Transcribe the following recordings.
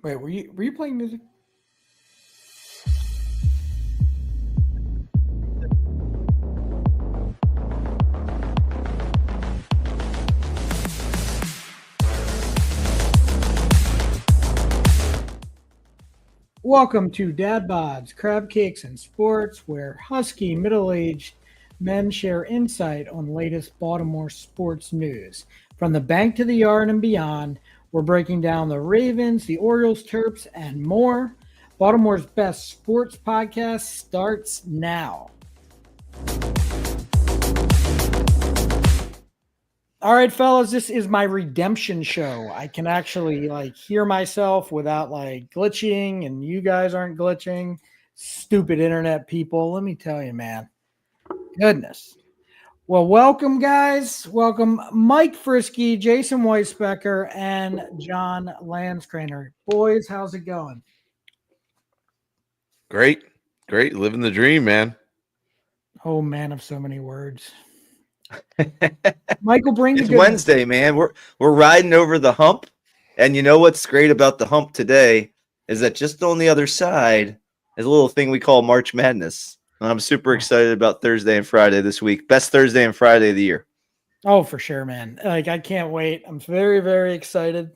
Wait, were you playing music? Welcome to Dad Bods, Crab Cakes, and Sports, where husky middle-aged men share insight on latest Baltimore sports news. From the bank to the yard and beyond, we're breaking down the Ravens, the Orioles, Terps, and more. Baltimore's best sports podcast starts now. All right, fellas, this is my redemption show. I can actually hear myself without glitching, and you guys aren't glitching. Stupid internet people. Let me tell you, man. Goodness. Well, welcome, guys. Welcome, Mike Frisky, Jason Weisbecker, and John Lanscraner. Boys, how's it going? Great. Living the dream, man. Oh, man of so many words. Michael, bring the It's goodness. Wednesday, man. We're riding over the hump, and you know what's great about the hump today is that just on the other side is a little thing we call March Madness. And I'm super excited about Thursday and Friday this week. Best Thursday and Friday of the year. Oh, for sure, man. I can't wait. I'm very, very excited.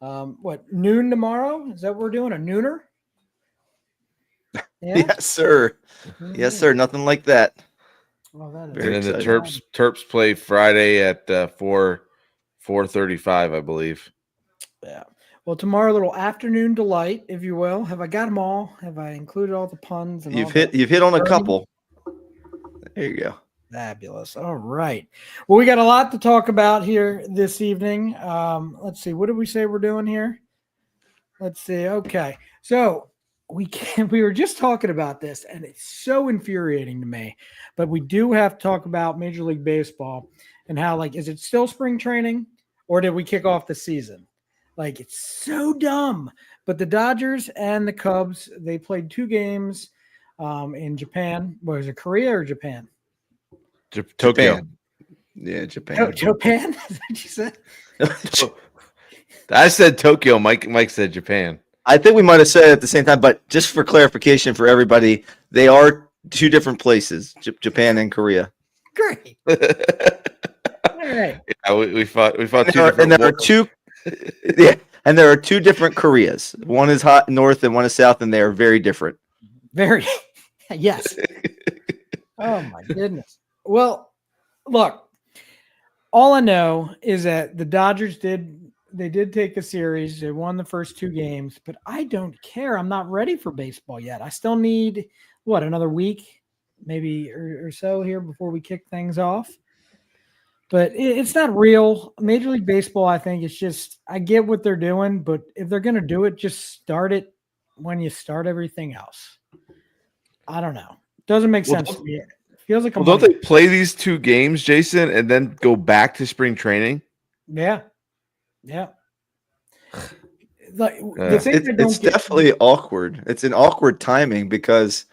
Noon tomorrow? Is that what we're doing? A nooner? Yeah? Yes, sir. Yes, sir. Nothing like that. Well, that is Very And then the excited. Terps play Friday at 4:35, I believe. Yeah. Well, tomorrow, a little afternoon delight, if you will. Have I got them all? Have I included all the puns? And You've hit on a couple. There you go. Fabulous. All right. Well, we got a lot to talk about here this evening. Let's see. What did we say we're doing here? Let's see. Okay. So we were just talking about this, and it's so infuriating to me. But we do have to talk about Major League Baseball and how, is it still spring training, or did we kick off the season? It's so dumb. But the Dodgers and the Cubs, they played 2 games in Japan. Was it Korea or Japan? Tokyo. Japan. Yeah, Japan. Japan? Is that what you said? I said Tokyo. Mike said Japan. I think we might have said it at the same time, but just for clarification for everybody, they are 2 different places, Japan and Korea. Great. All right. Yeah, we fought And two there, are, different and there are wars. 2 yeah, and there are 2 different Koreas. One is hot north and one is south, and they are very different. Very. Yes. Oh, my goodness. Well, look, all I know is that the Dodgers did take the series. They won the first 2 games, but I don't care. I'm not ready for baseball yet. I still need, another week, maybe or so here before we kick things off. But it's not real. Major League Baseball, I think it's just, I get what they're doing, but if they're going to do it, just start it when you start everything else. I don't know. Doesn't make sense to me. It feels like Don't they play these 2 games, Jason, and then go back to spring training? Yeah. Yeah. It's definitely awkward. It's an awkward timing because,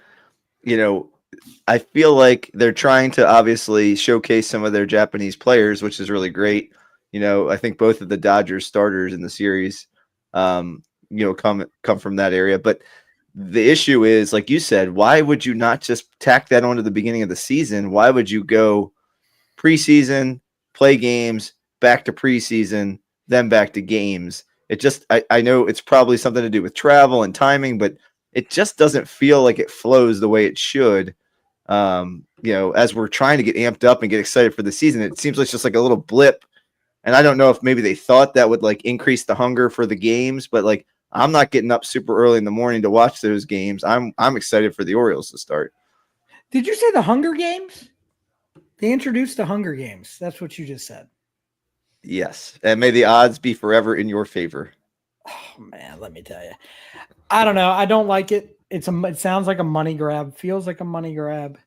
I feel like they're trying to obviously showcase some of their Japanese players, which is really great. I think both of the Dodgers starters in the series, come from that area. But the issue is, like you said, why would you not just tack that onto the beginning of the season? Why would you go preseason, play games, back to preseason, then back to games? It just, I know it's probably something to do with travel and timing, but it just doesn't feel like it flows the way it should. As we're trying to get amped up and get excited for the season, it seems like it's just like a little blip. And I don't know if maybe they thought that would increase the hunger for the games, but I'm not getting up super early in the morning to watch those games. I'm excited for the Orioles to start. Did you say the Hunger Games? They introduced the Hunger Games. That's what you just said. Yes. And may the odds be forever in your favor. Oh, man, let me tell you. I don't know. I don't like it. It sounds like a money grab. Feels like a money grab.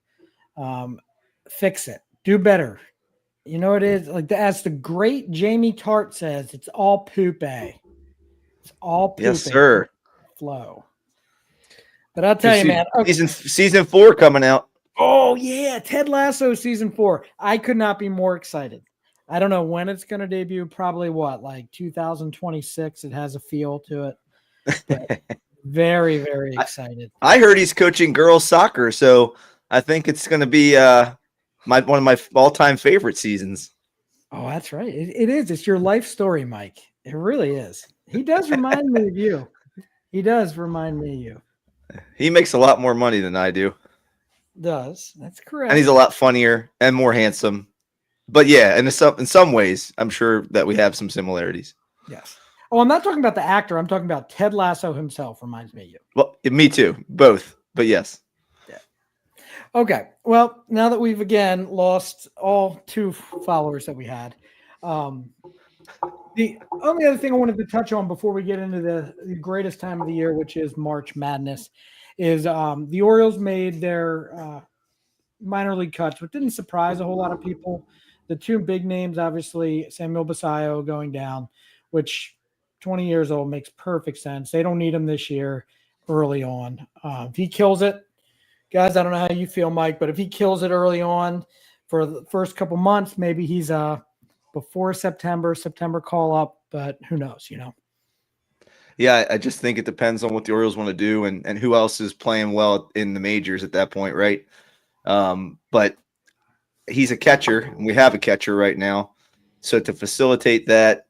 Fix it. Do better. You know it is. As the great Jamie Tart says, it's all poop, eh? It's all poop. Yes, sir. Flow. But I'll tell you, man. Okay. Season 4 coming out. Oh, yeah. Ted Lasso season 4. I could not be more excited. I don't know when it's going to debut. Probably 2026. It has a feel to it. But very, very excited. I heard he's coaching girls soccer, so I think it's going to be one of my all-time favorite seasons. Oh, that's right. It is. It's your life story, Mike. It really is. He does remind me of you. He does remind me of you. He makes a lot more money than I do. Does. That's correct. And he's a lot funnier and more handsome. But yeah, in some ways, I'm sure that we have some similarities. Yes. Oh, I'm not talking about the actor. I'm talking about Ted Lasso himself reminds me of you. Well, me too. Both. But yes. Yeah. Okay. Well, now that we've again lost all 2 followers that we had, the only other thing I wanted to touch on before we get into the greatest time of the year, which is March Madness, is the Orioles made their minor league cuts, which didn't surprise a whole lot of people. The 2 big names, obviously, Samuel Basallo going down, which 20 years old makes perfect sense. They don't need him this year early on. If he kills it, guys, I don't know how you feel, Mike, but if he kills it early on for the first couple months, maybe he's before September call up, but who knows, Yeah, I just think it depends on what the Orioles want to do and who else is playing well in the majors at that point, right? But he's a catcher, and we have a catcher right now. So to facilitate that,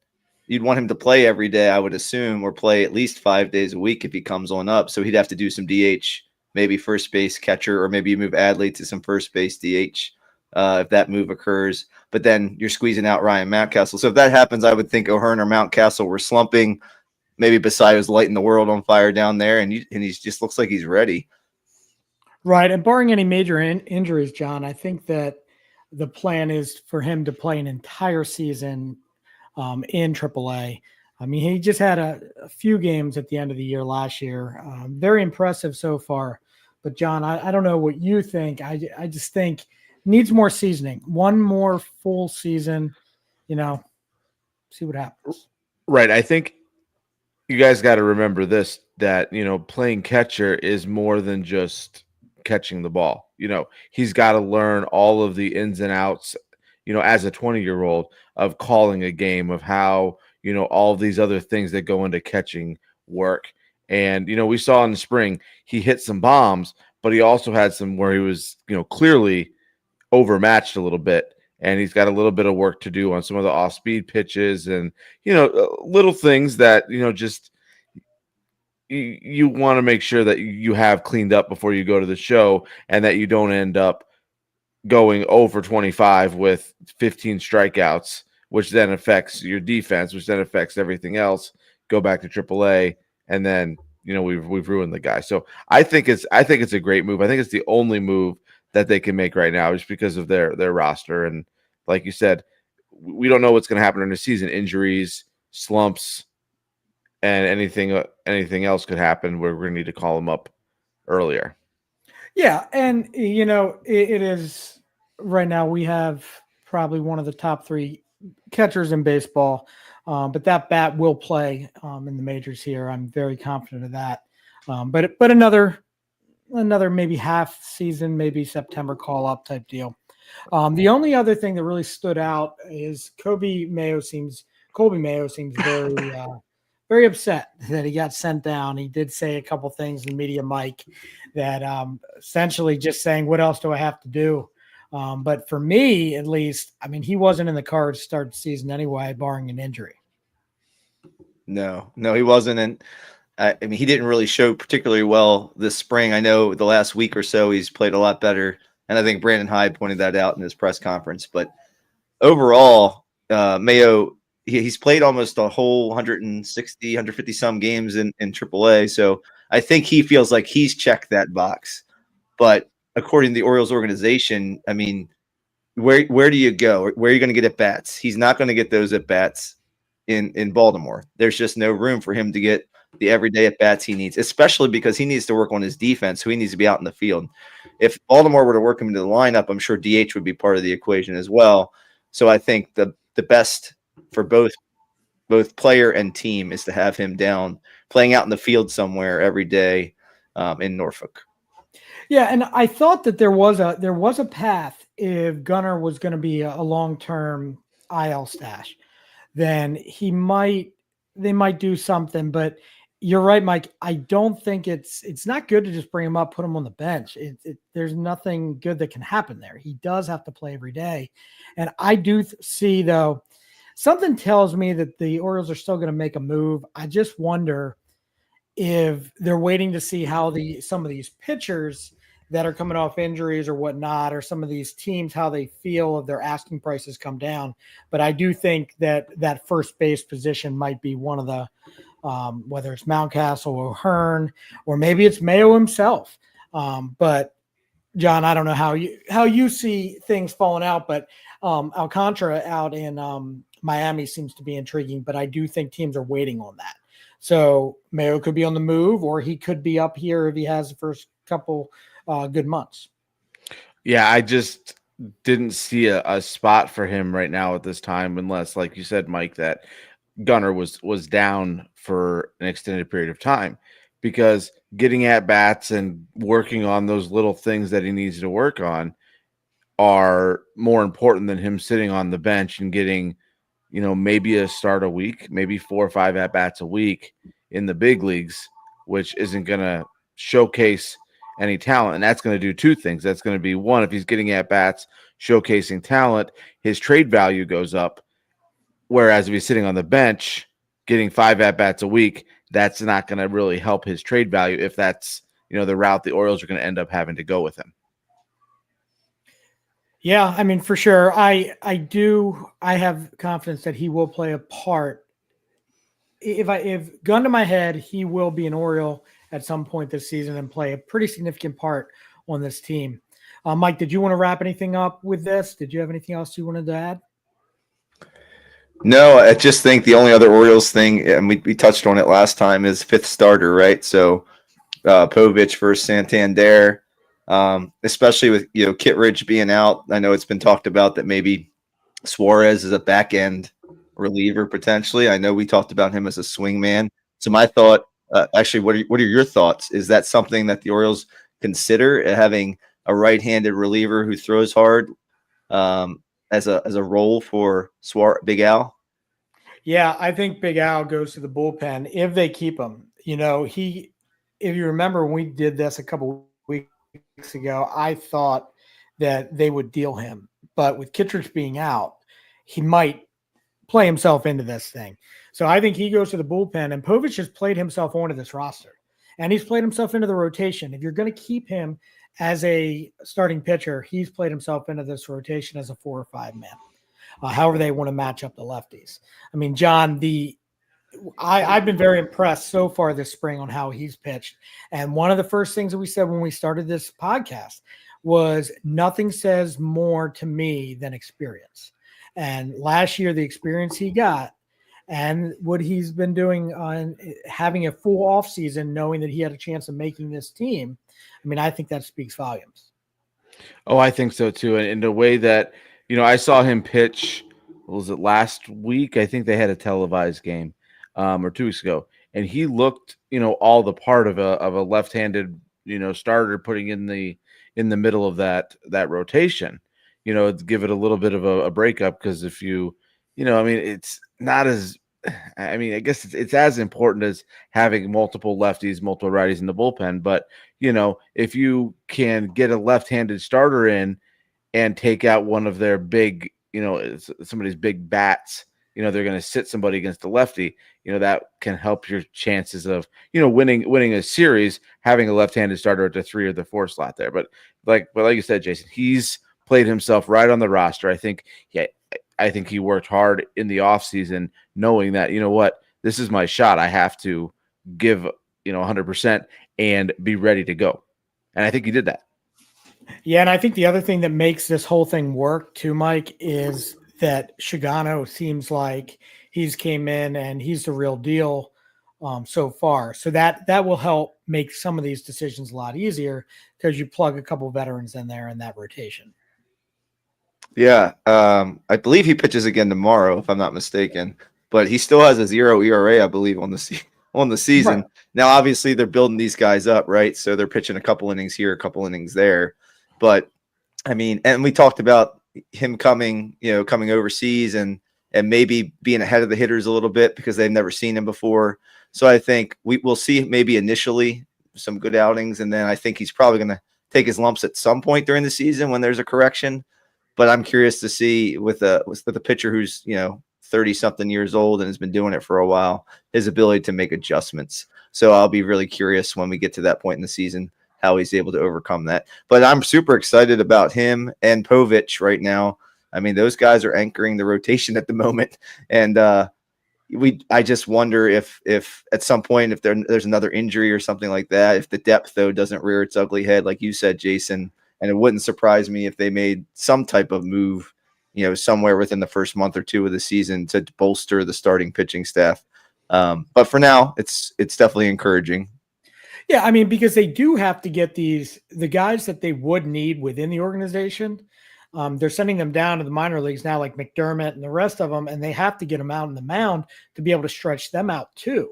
you'd want him to play every day, I would assume, or play at least 5 days a week if he comes on up. So he'd have to do some DH, maybe first base catcher, or maybe you move Adley to some first base DH if that move occurs. But then you're squeezing out Ryan Mountcastle. So if that happens, I would think O'Hearn or Mountcastle were slumping. Maybe Basayo's lighting the world on fire down there, and he just looks like he's ready. Right. And barring any major injuries, John, I think that the plan is for him to play an entire season in AAA. I mean, he just had a few games at the end of the year last year. Very impressive so far. But, John, I don't know what you think. I just think needs more seasoning. One more full season, see what happens. Right. I think you guys got to remember this, that, playing catcher is more than just catching the ball. He's got to learn all of the ins and outs, as a 20-year-old of calling a game, of how, all of these other things that go into catching work. And, we saw in the spring, he hit some bombs, but he also had some where he was, clearly overmatched a little bit. And he's got a little bit of work to do on some of the off-speed pitches and, little things that, just you want to make sure that you have cleaned up before you go to the show, and that you don't end up going over 25 with 15 strikeouts, which then affects your defense, which then affects everything else. Go back to AAA, and then we've ruined the guy. So I think it's a great move. I think it's the only move that they can make right now, just because of their roster. And like you said, we don't know what's going to happen in the season. Injuries, slumps, and anything else could happen where we're going to need to call them up earlier. Yeah, and it is right now we have probably one of the top 3 catchers in baseball, but that bat will play in the majors here. I'm very confident of that. But another maybe half season, maybe September call up type deal. The only other thing that really stood out is Colby Mayo seems very very upset that he got sent down. He did say a couple things in media, Mike, that essentially just saying, what else do I have to do? But for me, at least, I mean, he wasn't in the cards to start the season anyway, barring an injury. No, he wasn't. And I mean, he didn't really show particularly well this spring. I know the last week or so he's played a lot better. And I think Brandon Hyde pointed that out in his press conference. But overall, Mayo, he's played almost a whole 160, 150 some games in AAA. So I think he feels like he's checked that box. But according to the Orioles organization, I mean, where do you go? Where are you going to get at bats? He's not going to get those at bats in Baltimore. There's just no room for him to get the everyday at bats he needs, especially because he needs to work on his defense. So he needs to be out in the field. If Baltimore were to work him into the lineup, I'm sure DH would be part of the equation as well. So I think the best for both player and team is to have him down playing out in the field somewhere every day in Norfolk. Yeah, and I thought that there was a path if Gunnar was going to be a long-term IL stash, then they might do something. But you're right, Mike. I don't think it's not good to just bring him up, put him on the bench. There's nothing good that can happen there. He does have to play every day, and I do see though something tells me that the Orioles are still going to make a move. I just wonder if they're waiting to see how some of these pitchers that are coming off injuries or whatnot, or some of these teams, how they feel if their asking prices come down. But I do think that first base position might be one of the whether it's Mountcastle or Hearn, or maybe it's Mayo himself. But John, I don't know how you see things falling out, but Alcantara out in Miami seems to be intriguing. But I do think teams are waiting on that. So Mayo could be on the move, or he could be up here if he has the first couple good months. Yeah, I just didn't see a spot for him right now at this time, unless, like you said, Mike, that Gunnar was down for an extended period of time, because getting at bats and working on those little things that he needs to work on are more important than him sitting on the bench and getting, maybe a start a week, maybe 4 or 5 at bats a week in the big leagues, which isn't going to showcase any talent. And that's going to do two things. That's going to be, one, if he's getting at bats, showcasing talent, his trade value goes up. Whereas if he's sitting on the bench, getting 5 at bats a week, that's not going to really help his trade value if that's, the route the Orioles are going to end up having to go with him. Yeah, I mean, for sure. I have confidence that he will play a part. If gun to my head, he will be an Oriole at some point this season and play a pretty significant part on this team. Mike, did you want to wrap anything up with this? Did you have anything else you wanted to add? No, I just think the only other Orioles thing, and we touched on it last time, is 5th starter, right? So Povich versus Santander, especially with Kittredge being out. I know it's been talked about that maybe Suarez is a back end reliever potentially. I know we talked about him as a swing man. So my thought, actually, what are your thoughts? Is that something that the Orioles consider, having a right-handed reliever who throws hard as a role for Big Al? Yeah, I think Big Al goes to the bullpen if they keep him. If you remember when we did this a couple weeks ago, I thought that they would deal him. But with Kittredge being out, he might play himself into this thing. So I think he goes to the bullpen, and Povich has played himself onto this roster. And he's played himself into the rotation. If you're going to keep him as a starting pitcher, he's played himself into this rotation as a 4 or 5 man. However they want to match up the lefties. I mean, John, I've been very impressed so far this spring on how he's pitched. And one of the first things that we said when we started this podcast was nothing says more to me than experience. And last year, the experience he got and what he's been doing on having a full off season, knowing that he had a chance of making this team. I mean, I think that speaks volumes. Oh, I think so too. And in the way that, I saw him pitch, was it last week? I think they had a televised game or 2 weeks ago. And he looked, all the part of a left-handed, starter putting in the middle of that rotation, give it a little bit of a breakup. Because if it's not as, I guess it's as important as having multiple lefties, multiple righties in the bullpen. But, if you can get a left-handed starter in and take out one of their big, somebody's big bats, they're going to sit somebody against the lefty, that can help your chances of, winning a series, having a left-handed starter at the 3 or the 4 slot there. But like you said, Jason, he's played himself right on the roster. I think he worked hard in the offseason, knowing that, this is my shot. I have to give, 100% and be ready to go. And I think he did that. Yeah, and I think the other thing that makes this whole thing work too, Mike, is that Shigano seems like he's came in and he's the real deal so far. So that will help make some of these decisions a lot easier because you plug a couple of veterans in there in that rotation. Yeah, I believe he pitches again tomorrow, if I'm not mistaken. But he still has a 0 ERA, I believe, on the season. Right. Now, obviously, they're building these guys up, right? So they're pitching a couple innings here, a couple innings there. But I mean, and we talked about him coming overseas and and maybe being ahead of the hitters a little bit because they've never seen him before. So I think we'll see maybe initially some good outings, and then I think he's probably going to take his lumps at some point during the season when there's a correction. But I'm curious to see with a pitcher who's 30 something years old and has been doing it for a while, his ability to make adjustments. So I'll be really curious when we get to that point in the season how he's able to overcome that. But I'm super excited about him and Povich right now. I mean, those guys are anchoring the rotation at the moment, and I just wonder if at some point if there's another injury or something like that, if the depth though doesn't rear its ugly head, like you said, Jason. And it wouldn't surprise me if they made some type of move, somewhere within the first month or two of the season to bolster the starting pitching staff. But for now, it's definitely encouraging. Yeah, I mean, because they do have to get the guys that they would need within the organization. They're sending them down to the minor leagues now, like McDermott and the rest of them, and they have to get them out on the mound to be able to stretch them out too.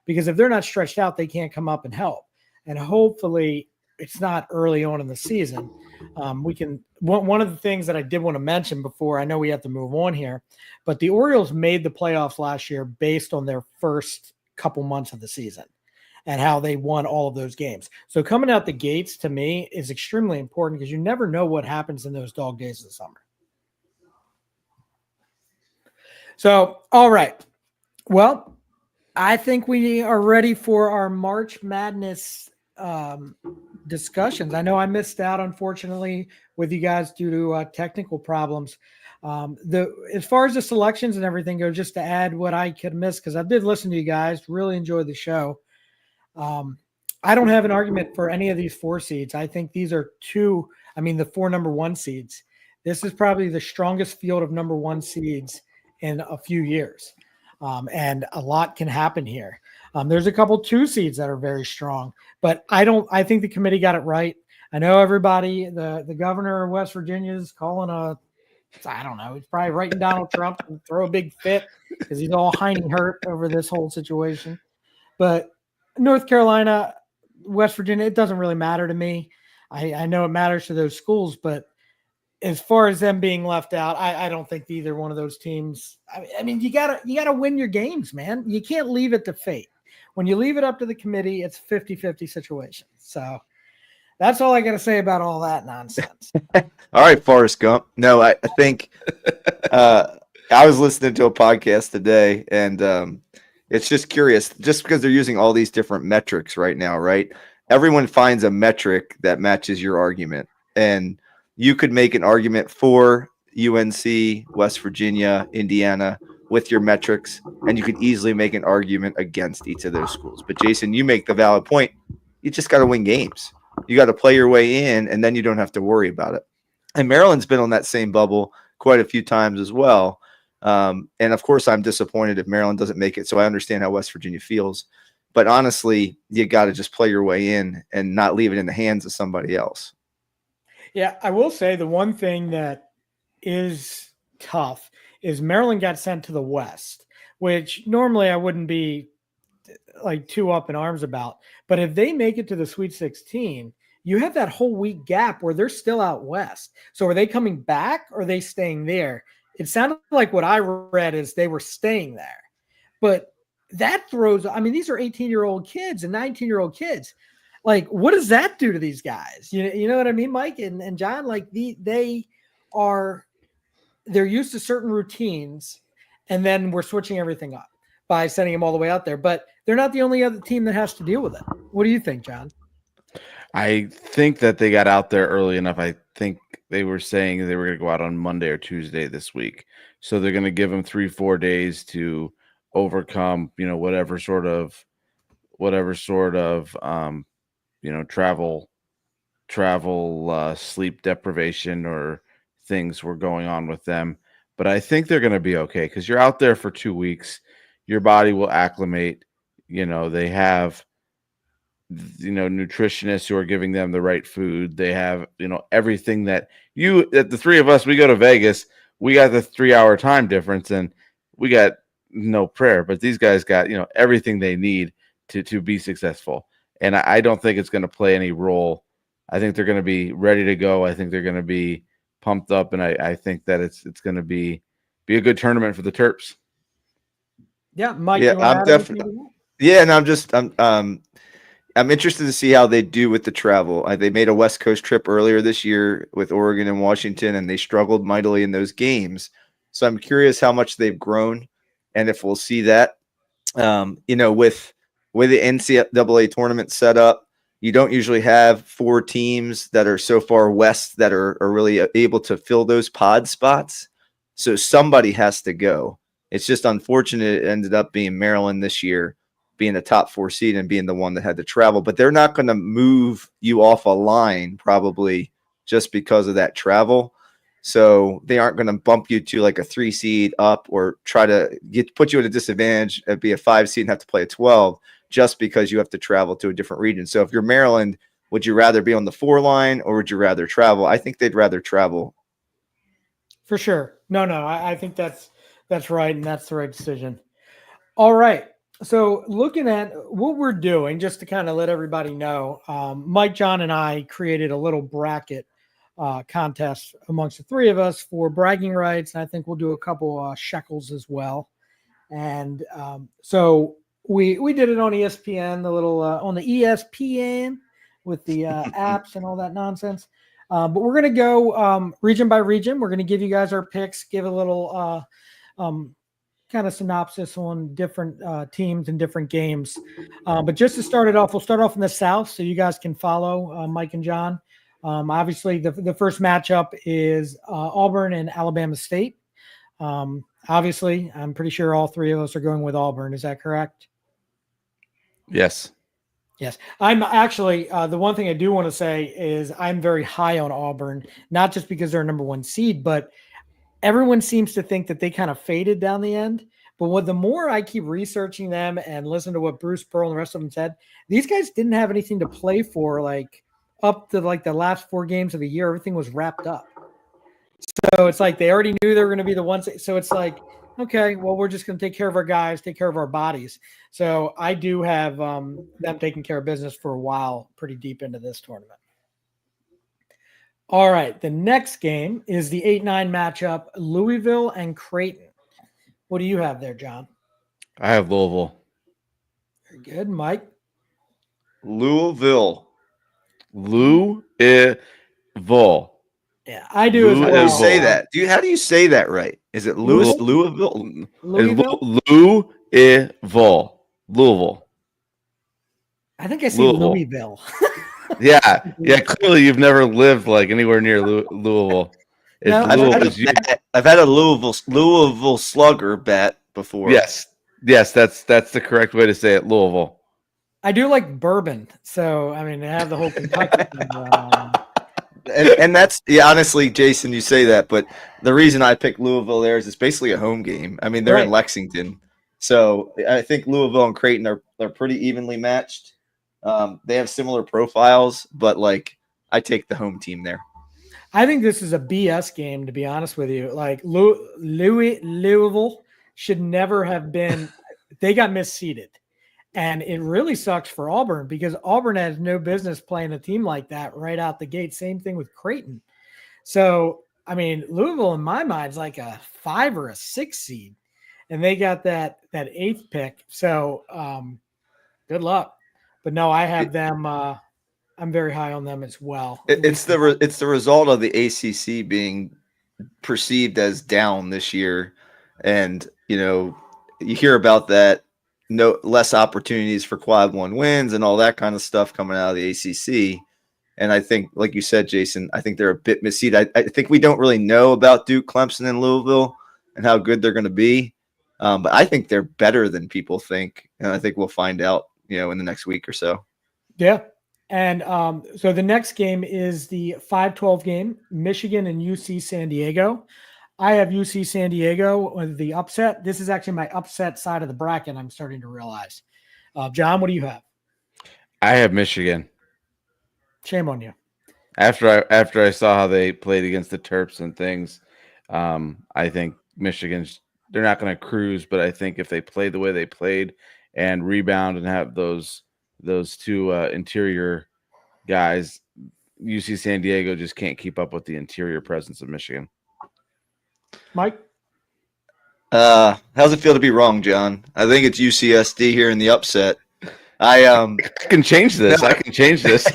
Because if they're not stretched out, they can't come up and help. And hopefully it's not early on in the season. One of the things that I did want to mention before, I know we have to move on here, but the Orioles made the playoffs last year based on their first couple months of the season and how they won all of those games. So coming out the gates to me is extremely important because you never know what happens in those dog days of the summer. So, all right. Well, I think we are ready for our March Madness discussions. I know I missed out, unfortunately, with you guys due to technical problems. As far as the selections and everything go, just to add what I could miss, because I did listen to you guys, really enjoyed the show. I don't have an argument for any of these 4 seeds. I think these are the 4 number 1 seeds. This is probably the strongest field of number 1 seeds in a few years. And a lot can happen here. There's a couple 2 seeds that are very strong, but I think the committee got it right. I know everybody, the governor of West Virginia is calling I don't know, he's probably writing Donald Trump and throw a big fit because he's all Heine hurt over this whole situation. But North Carolina, West Virginia, it doesn't really matter to me. I know it matters to those schools, but as far as them being left out, I don't think either one of those teams. I mean, you gotta win your games, man. You can't leave it to fate. When you leave it up to the committee, it's 50-50 situation. So that's all I got to say about all that nonsense. All right, Forrest Gump. No, I think I was listening to a podcast today, and it's just curious, just because they're using all these different metrics right now, right? Everyone finds a metric that matches your argument, and you could make an argument for UNC, West Virginia, Indiana with your metrics, and you could easily make an argument against each of those schools. But Jason, you make the valid point. You just got to win games. You got to play your way in, and then you don't have to worry about it. And Maryland's been on that same bubble quite a few times as well. And of course, I'm disappointed if Maryland doesn't make it. So I understand how West Virginia feels. But honestly, you got to just play your way in and not leave it in the hands of somebody else. Yeah, I will say the one thing that is tough is Maryland got sent to the West, which normally I wouldn't be like too up in arms about. But if they make it to the Sweet 16, you have that whole week gap where they're still out West. So are they coming back or are they staying there? It sounded like what I read is they were staying there. But that throws, I mean, these are 18-year-old kids and 19-year-old kids. Like, what does that do to these guys? You know what I mean, Mike and John? Like, they're used to certain routines, and then we're switching everything up by sending them all the way out there. But they're not the only other team that has to deal with it. What do you think, John? I think that they got out there early enough. I think they were saying they were going to go out on Monday or Tuesday this week. So they're going to give them 3-4 days to overcome, whatever sort of travel, sleep deprivation or things were going on with them. But I think they're going to be okay because you're out there for 2 weeks. Your body will acclimate. They have, nutritionists who are giving them the right food. They have, everything that the 3 of us, we go to Vegas, we got the 3-hour time difference and we got no prayer, but these guys got, everything they need to be successful. And I don't think it's going to play any role. I think they're going to be ready to go. I think they're going to be pumped up. And I think that it's going to be be a good tournament for the Terps. Yeah, Mike, Yeah, you want to I'm add anything definitely. to Yeah, and I'm interested to see how they do with the travel. They made a West Coast trip earlier this year with Oregon and Washington, and they struggled mightily in those games. So I'm curious how much they've grown, and if we'll see that. With the NCAA tournament set up, you don't usually have 4 teams that are so far west that are really able to fill those pod spots. So somebody has to go. It's just unfortunate it ended up being Maryland this year, being a top 4 seed and being the one that had to travel. But they're not going to move you off a line probably just because of that travel. So they aren't going to bump you to like a 3 seed up or try to put you at a disadvantage and be a 5 seed and have to play a 12 just because you have to travel to a different region. So if you're Maryland, would you rather be on the 4 line or would you rather travel? I think they'd rather travel. For sure. No, I think that's right, and that's the right decision. All right. So looking at what we're doing, just to kind of let everybody know, Mike, John, and I created a little bracket contest amongst the 3 of us for bragging rights, and I think we'll do a couple shekels as well. And so we did it on ESPN, the little on the ESPN with the apps and all that nonsense. But we're gonna go region by region. We're gonna give you guys our picks, give a little kind of synopsis on different teams and different games. But just to start it off, we'll start off in the South so you guys can follow Mike and John. Obviously, the first matchup is Auburn and Alabama State. Obviously, I'm pretty sure all 3 of us are going with Auburn. Is that correct? Yes. Yes. I'm actually, the one thing I do want to say is I'm very high on Auburn, not just because they're number 1 seed, but everyone seems to think that they kind of faded down the end. But the more I keep researching them and listen to what Bruce Pearl and the rest of them said, these guys didn't have anything to play for, like up to like the last 4 games of the year. Everything was wrapped up. So it's like they already knew they were going to be the ones. So it's like, okay, well, we're just going to take care of our guys, take care of our bodies. So I do have them taking care of business for a while, pretty deep into this tournament. All right, the next game is the 8-9 matchup, Louisville and Creighton. What do you have there, John? I have Louisville. Very good, Mike. Louisville. Louisville. Yeah, I do as How do well. you say that? How do you say that right? Is it Louisville? Louisville? Louisville. I think I see Louisville. Yeah. Clearly, you've never lived like anywhere near Louisville. No, I've had a Louisville Slugger bet before. Yes, that's the correct way to say it. Louisville. I do like bourbon, so I mean, they have the whole Kentucky thing going on. And that's honestly, Jason, you say that, but the reason I picked Louisville there is it's basically a home game. I mean, they're in Lexington, so I think Louisville and Creighton are pretty evenly matched. They have similar profiles, but like I take the home team there. I think this is a BS game, to be honest with you. Like Louisville should never have been. They got misseeded. And it really sucks for Auburn because Auburn has no business playing a team like that right out the gate. Same thing with Creighton. So, I mean, Louisville in my mind is like a 5 or a 6 seed, and they got that 8th pick. So, good luck. But no, I have them. I'm very high on them as well. It's the result of the ACC being perceived as down this year, and you hear about that. No less opportunities for quad 1 wins and all that kind of stuff coming out of the ACC. And I think, like you said, Jason, I think they're a bit misseeded. I think we don't really know about Duke, Clemson, and Louisville and how good they're going to be. But I think they're better than people think. And I think we'll find out, in the next week or so. Yeah. And so the next game is the 5-12 game, Michigan and UC San Diego. I have UC San Diego with the upset. This is actually my upset side of the bracket, I'm starting to realize. John, what do you have? I have Michigan. Shame on you. After I saw how they played against the Terps and things, I think Michigan's they're not going to cruise, but I think if they play the way they played and rebound and have those 2 interior guys, UC San Diego just can't keep up with the interior presence of Michigan. Mike? How's it feel to be wrong, John? I think it's UCSD here in the upset. I can change this. No. I can change this.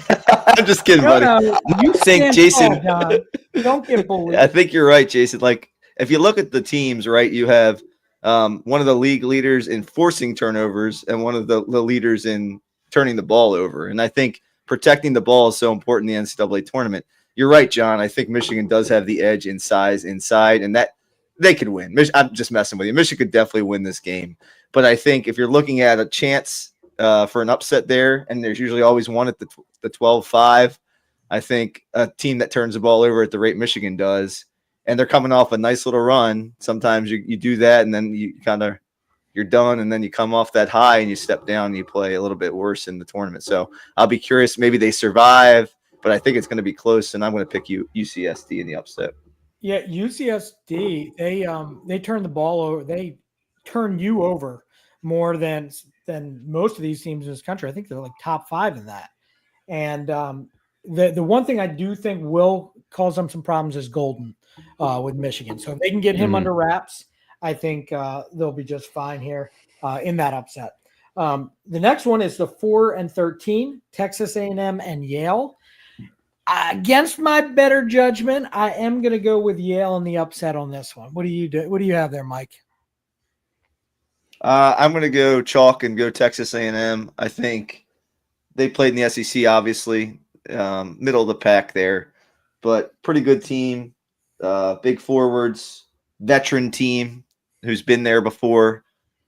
I'm just kidding, No, buddy. no, you I think stand Jason. tall, John. Don't get bullied. I think you're right, Jason. Like if you look at the teams, right, you have one of the league leaders in forcing turnovers and one of the leaders in turning the ball over. And I think protecting the ball is so important in the NCAA tournament. You're right, John. I think Michigan does have the edge in size inside, and that they could win. I'm just messing with you. Michigan could definitely win this game. But I think if you're looking at a chance for an upset there, and there's usually always one at the 12-5, I think a team that turns the ball over at the rate Michigan does, and they're coming off a nice little run. Sometimes you do that, and then you're done, and then you come off that high and you step down and you play a little bit worse in the tournament. So I'll be curious. Maybe they survive, but I think it's going to be close, and I'm going to pick UCSD in the upset. Yeah, UCSD, they turn the ball over. They turn you over more than most of these teams in this country. I think they're like top 5 in that. And the one thing I do think will cause them some problems is Golden with Michigan. So if they can get him under wraps, I think they'll be just fine here in that upset. The next one is the 4-13 Texas A&M and Yale. Against my better judgment, I am going to go with Yale in the upset on this one. What do you do? What do you have there, Mike? I'm going to go chalk and go Texas A&M. I think they played in the SEC, obviously, middle of the pack there, but pretty good team, big forwards, veteran team who's been there before.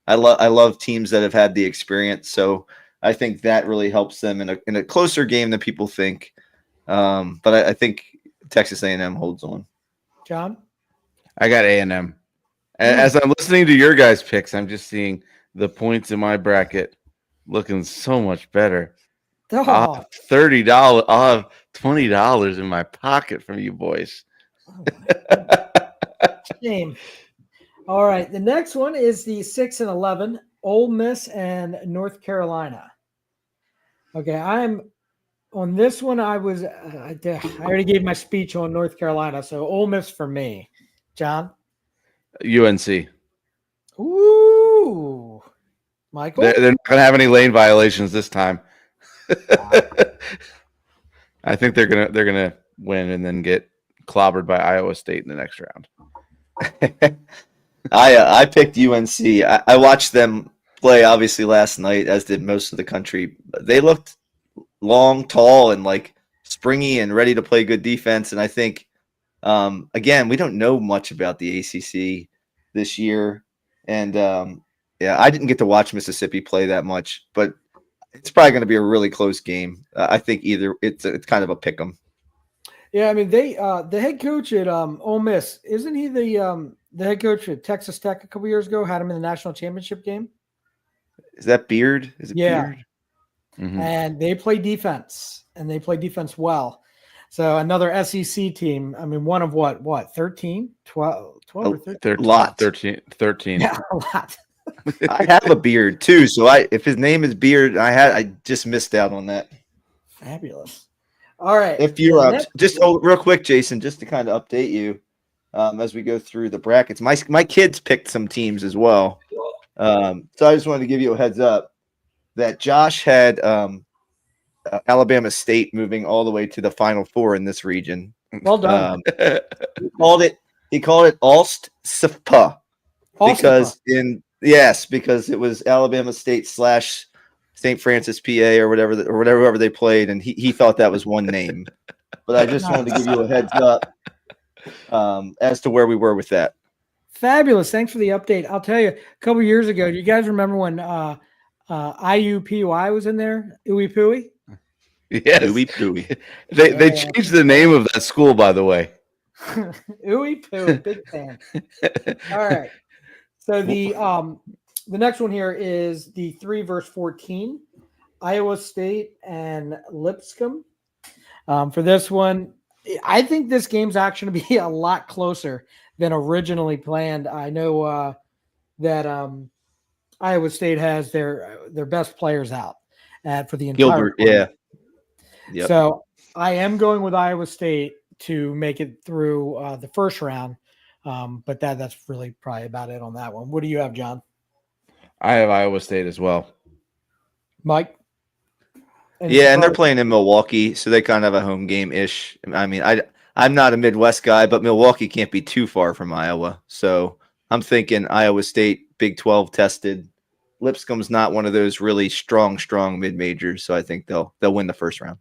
I love teams that have had the experience, so I think that really helps them in a closer game than people think. But I think Texas A&M holds on. John? I got A&M. As I'm listening to your guys' picks, I'm just seeing the points in my bracket looking so much better. Oh. I'll have $30. I'll have $20 in my pocket from you boys. Shame. All right. The next one is the 6-11 Ole Miss and North Carolina. Okay, I'm on this one. I already gave my speech on North Carolina, so Ole Miss for me. John? UNC. Ooh. Michael? They're not going to have any lane violations this time. I think they're gonna win and then get clobbered by Iowa State in the next round. I picked UNC. I watched them play obviously last night, as did most of the country. They looked long, tall, and like springy and ready to play good defense. And I think again, we don't know much about the ACC this year, and I didn't get to watch Mississippi play that much, but it's probably going to be a really close game. I think either it's kind of a pick 'em. Yeah, I mean the head coach at Ole Miss, isn't he the head coach at Texas Tech a couple years ago? Had him in the national championship game. Is that Beard? Is it Beard? Mm-hmm. And they play defense, and they play defense well. So another SEC team. I mean, one of what 13, 12 or 13? A lot. 13. Yeah, a lot. I have a Beard too, so if his name is Beard, I just missed out on that. Fabulous. All right. If you're just real quick, Jason, just to kind of update you as we go through the brackets. My kids picked some teams as well, so I just wanted to give you a heads up that Josh had Alabama State moving all the way to the Final Four in this region. Well done. He called it Alst-Spa because because it was Alabama State / St. Francis, PA, or whatever they played, and he thought that was one name. But I just wanted to give you a heads up as to where we were with that. Fabulous. Thanks for the update. I'll tell you, a couple of years ago, do you guys remember when IUPUI was in there? Ooey Pooey? Yes. Ooey Pooey. They changed the name of that school, by the way. Ooey Pooey, big fan. All right. So the next one here is the 3-14, Iowa State and Lipscomb. For this one, I think this game's actually going to be a lot closer than originally planned. I know that Iowa State has their best players out for the entire Gilbert, Yep. So I am going with Iowa State to make it through the first round But that's really probably about it on that one. What do you have, John? I have Iowa State as well. Mike? Yeah, and they're playing in Milwaukee, so they kind of have a home game ish. I mean, I'm not a Midwest guy, but Milwaukee can't be too far from Iowa, so I'm thinking Iowa State, Big 12 tested. Lipscomb's not one of those really strong mid majors, so I think they'll win the first round.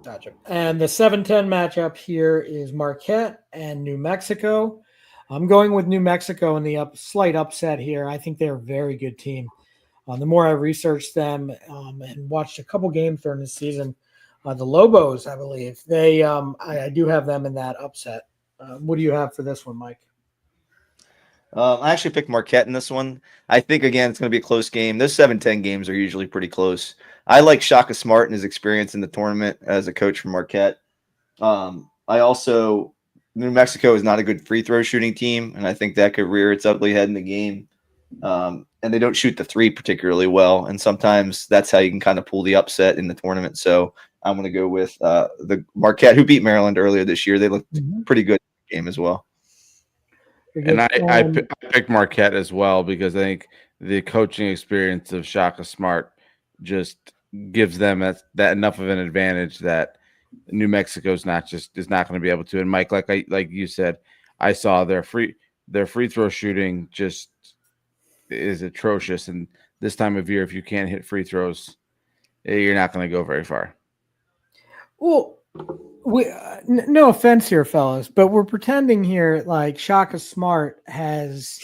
Gotcha. And the 7-10 matchup here is Marquette and New Mexico. I'm going with New Mexico in the slight upset here. I think they're a very good team. The more I researched them and watched a couple games during the season, the Lobos, I believe, I do have them in that upset. What do you have for this one, Mike? I actually picked Marquette in this one. I think, again, it's going to be a close game. Those 7-10 games are usually pretty close. I like Shaka Smart and his experience in the tournament as a coach for Marquette. New Mexico is not a good free throw shooting team, and I think that could rear its ugly head in the game. And they don't shoot the three particularly well, and sometimes that's how you can kind of pull the upset in the tournament. So I'm going to go with the Marquette, who beat Maryland earlier this year. They looked pretty good in the game as well. And I picked Marquette as well because I think the coaching experience of Shaka Smart just gives them that enough of an advantage that New Mexico is not going to be able to. And Mike, like you said, I saw their free throw shooting just is atrocious. And this time of year, if you can't hit free throws, you're not going to go very far. Well, no offense here, fellas, but we're pretending here like Shaka Smart has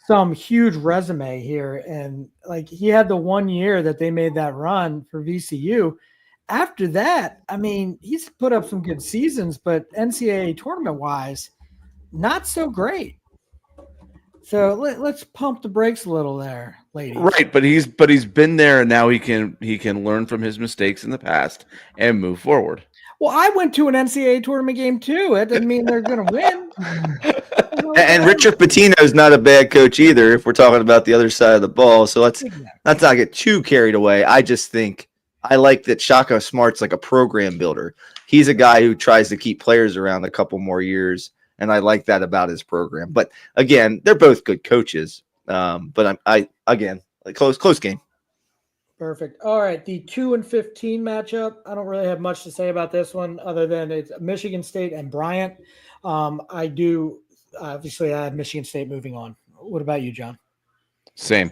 some huge resume here. And like he had the 1 year that they made that run for VCU. After that, I mean, he's put up some good seasons, but NCAA tournament wise, not so great. So let's pump the brakes a little there, ladies. Right, but he's been there, and now he can learn from his mistakes in the past and move forward. Well, I went to an NCAA tournament game too. It doesn't mean they're going to win. And Richard Pitino is not a bad coach either. If we're talking about the other side of the ball, so let's not get too carried away. I just think I like that Shaka Smart's like a program builder. He's a guy who tries to keep players around a couple more years. And I like that about his program. But again, they're both good coaches. But close game. Perfect. All right, the 2-15 matchup. I don't really have much to say about this one other than it's Michigan State and Bryant. I have Michigan State moving on. What about you, John? Same.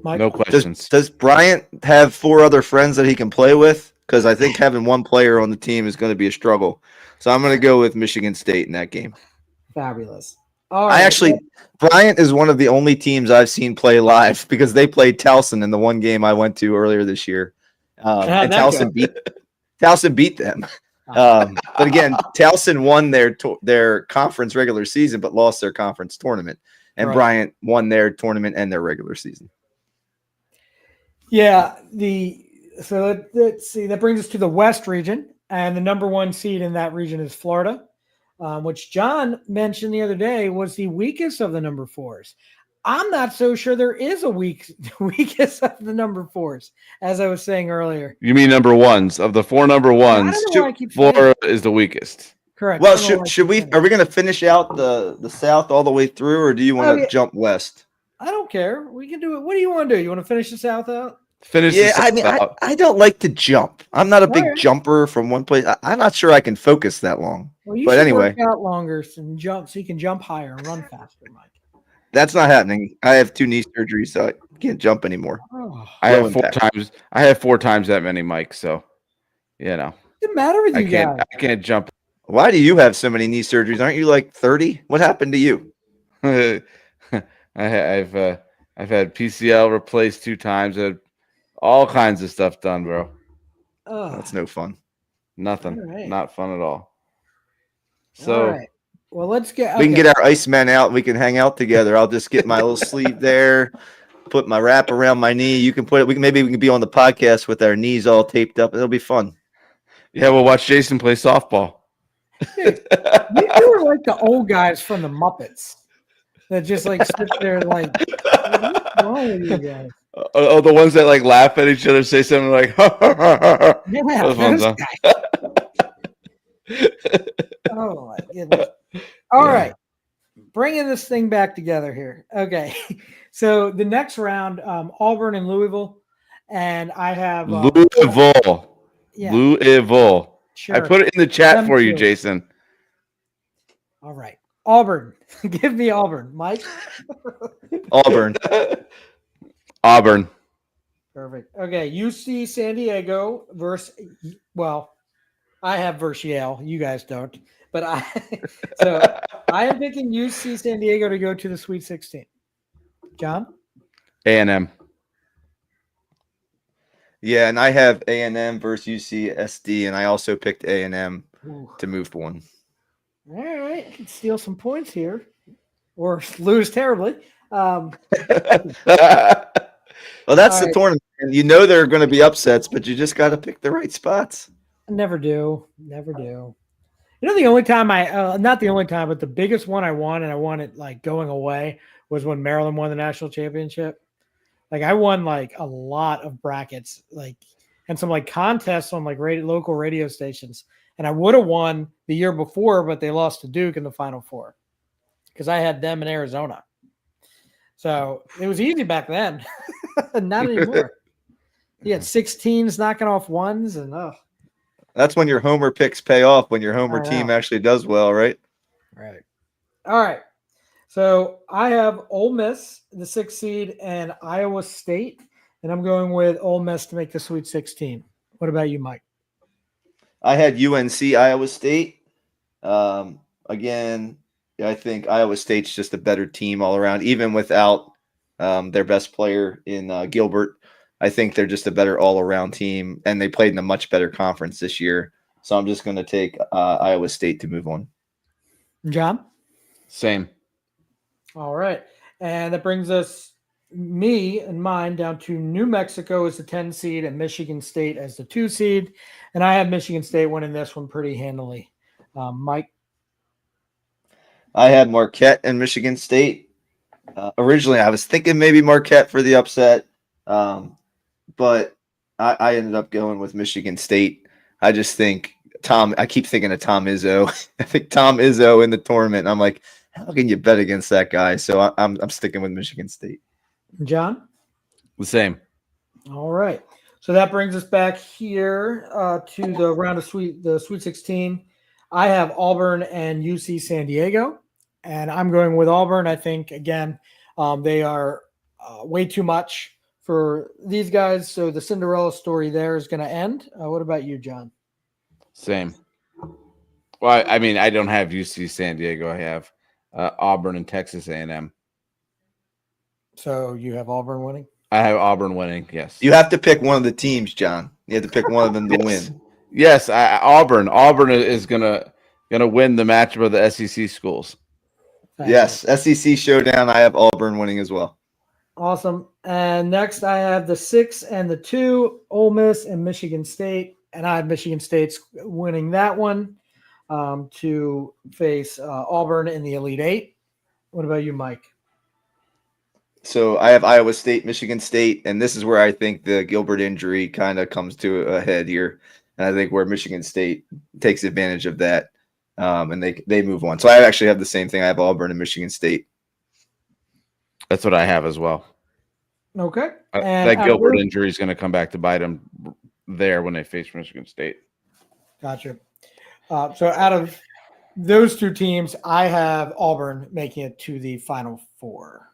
Mike? No questions. Does Bryant have 4 other friends that he can play with? Because I think having one player on the team is going to be a struggle. So I'm going to go with Michigan State in that game. Fabulous. All right. Bryant is one of the only teams I've seen play live because they played Towson in the one game I went to earlier this year. And Towson beat them. But again, Towson won their conference regular season but lost their conference tournament. And right. Bryant won their tournament and their regular season. Yeah. So let's see. That brings us to the West region. And the number 1 seed in that region is Florida, which John mentioned the other day was the weakest of the number 4s. I'm not so sure there is a weakest of the number 4s, as I was saying earlier. You mean number 1s? Of the 4 number 1s, Florida is the weakest. Correct. Well, are we going to finish out the South all the way through, or do you want to jump west? I don't care. We can do it. What do you want to do? You want to finish the South out? I don't like to jump. I'm not a big jumper from one place. I'm not sure I can focus that long. Well, you should work out longer and jump so you can jump higher and run faster, Mike. That's not happening. I have 2 knee surgeries, so I can't jump anymore. Oh. I have 4 times that many, Mike. So, What's the matter with you guys? I can't jump. Why do you have so many knee surgeries? Aren't you like 30? What happened to you? I've had PCL replaced 2 times. All kinds of stuff done, bro. That's no fun. Nothing. Right. Not fun at all. So, all right. Well, we can get our Iceman out. We can hang out together. I'll just get my little sleeve there, put my wrap around my knee. You can put it. Maybe we can be on the podcast with our knees all taped up. It'll be fun. Yeah, we'll watch Jason play softball. Dude, you were like the old guys from the Muppets that just like sit there like, what's wrong with you guys? Oh, the ones that like laugh at each other, say something like, yeah, those guys. Oh my goodness. All right. bringing this thing back together here. Okay. So the next round, Auburn and Louisville. And I have Louisville. yeah, Louisville. I sure. put it in the chat Them for you, too. Jason. All right. Auburn. Give me Auburn. Mike? Auburn. Auburn. Perfect. Okay. UC San Diego versus, well, I have versus Yale. You guys don't. But I am picking UC San Diego to go to the Sweet 16. John? A&M. Yeah, and I have A&M versus UCSD, and I also picked A&M Ooh. to move one. All right. I can steal some points here or lose terribly. Well, that's the right. tournament. And you know there are going to be upsets, but you just got to pick the right spots. Never do. Never do. You know, the only time not the only time, but the biggest one I won, and I won it like going away, was when Maryland won the national championship. Like I won like a lot of brackets, like, and some like contests on like local radio stations. And I would have won the year before, but they lost to Duke in the Final Four because I had them in Arizona. So it was easy back then. Not anymore. You had 16s knocking off ones, and That's when your homer picks pay off, when your homer team actually does well, right? Right. All right. So I have Ole Miss, the 6th seed, and Iowa State, and I'm going with Ole Miss to make the Sweet 16. What about you, Mike? I had UNC Iowa State. Again, I think Iowa State's just a better team all around, even without their best player in Gilbert. I think they're just a better all-around team, and they played in a much better conference this year. So I'm just going to take Iowa State to move on. John? Same. All right. And that brings us, me and mine, down to New Mexico as the 10 seed and Michigan State as the 2 seed. And I have Michigan State winning this one pretty handily. Mike? I had Marquette and Michigan State. Originally, I was thinking maybe Marquette for the upset, but I ended up going with Michigan State. I just think I keep thinking of Tom Izzo. I think Tom Izzo in the tournament. I'm like, how can you bet against that guy? So I'm sticking with Michigan State. John? The same. All right. So that brings us back here to the round of the Sweet 16. I have Auburn and UC San Diego, and I'm going with Auburn. I think, again, they are way too much for these guys. So the Cinderella story there is going to end. What about you, John? Same. Well, I mean, I don't have UC San Diego. I have Auburn and Texas A&M. So you have Auburn winning? I have Auburn winning, yes. You have to pick one of the teams, John. You have to pick one of them to win. Yes, Auburn. Auburn is gonna win the matchup of the SEC schools. Yes, SEC showdown. I have Auburn winning as well. Awesome. And next I have the 6 and the 2, Ole Miss and Michigan State. And I have Michigan State's winning that one to face Auburn in the Elite 8. What about you, Mike? So I have Iowa State, Michigan State, and this is where I think the Gilbert injury kind of comes to a head here. And I think where Michigan State takes advantage of that, and they move on. So I actually have the same thing. I have Auburn and Michigan State. That's what I have as well. Okay. And that Gilbert injury is going to come back to bite them there when they face Michigan State. Gotcha. So out of those two teams, I have Auburn making it to the Final Four.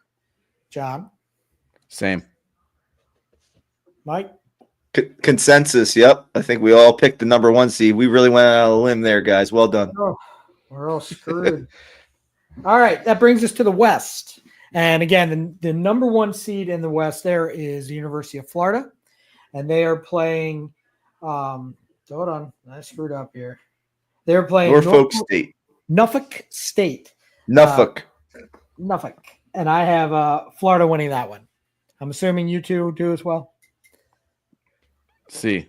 John? Same. Mike? Consensus, yep. I think we all picked the number 1 seed. We really went out on a limb there, guys. Well done. Oh, we're all screwed. All right, that brings us to the West. And again, the number 1 seed in the West there is the University of Florida. And they are playing hold on, I screwed up here. They're playing Norfolk State. Norfolk State. Norfolk. And I have Florida winning that one. I'm assuming you two do as well. See.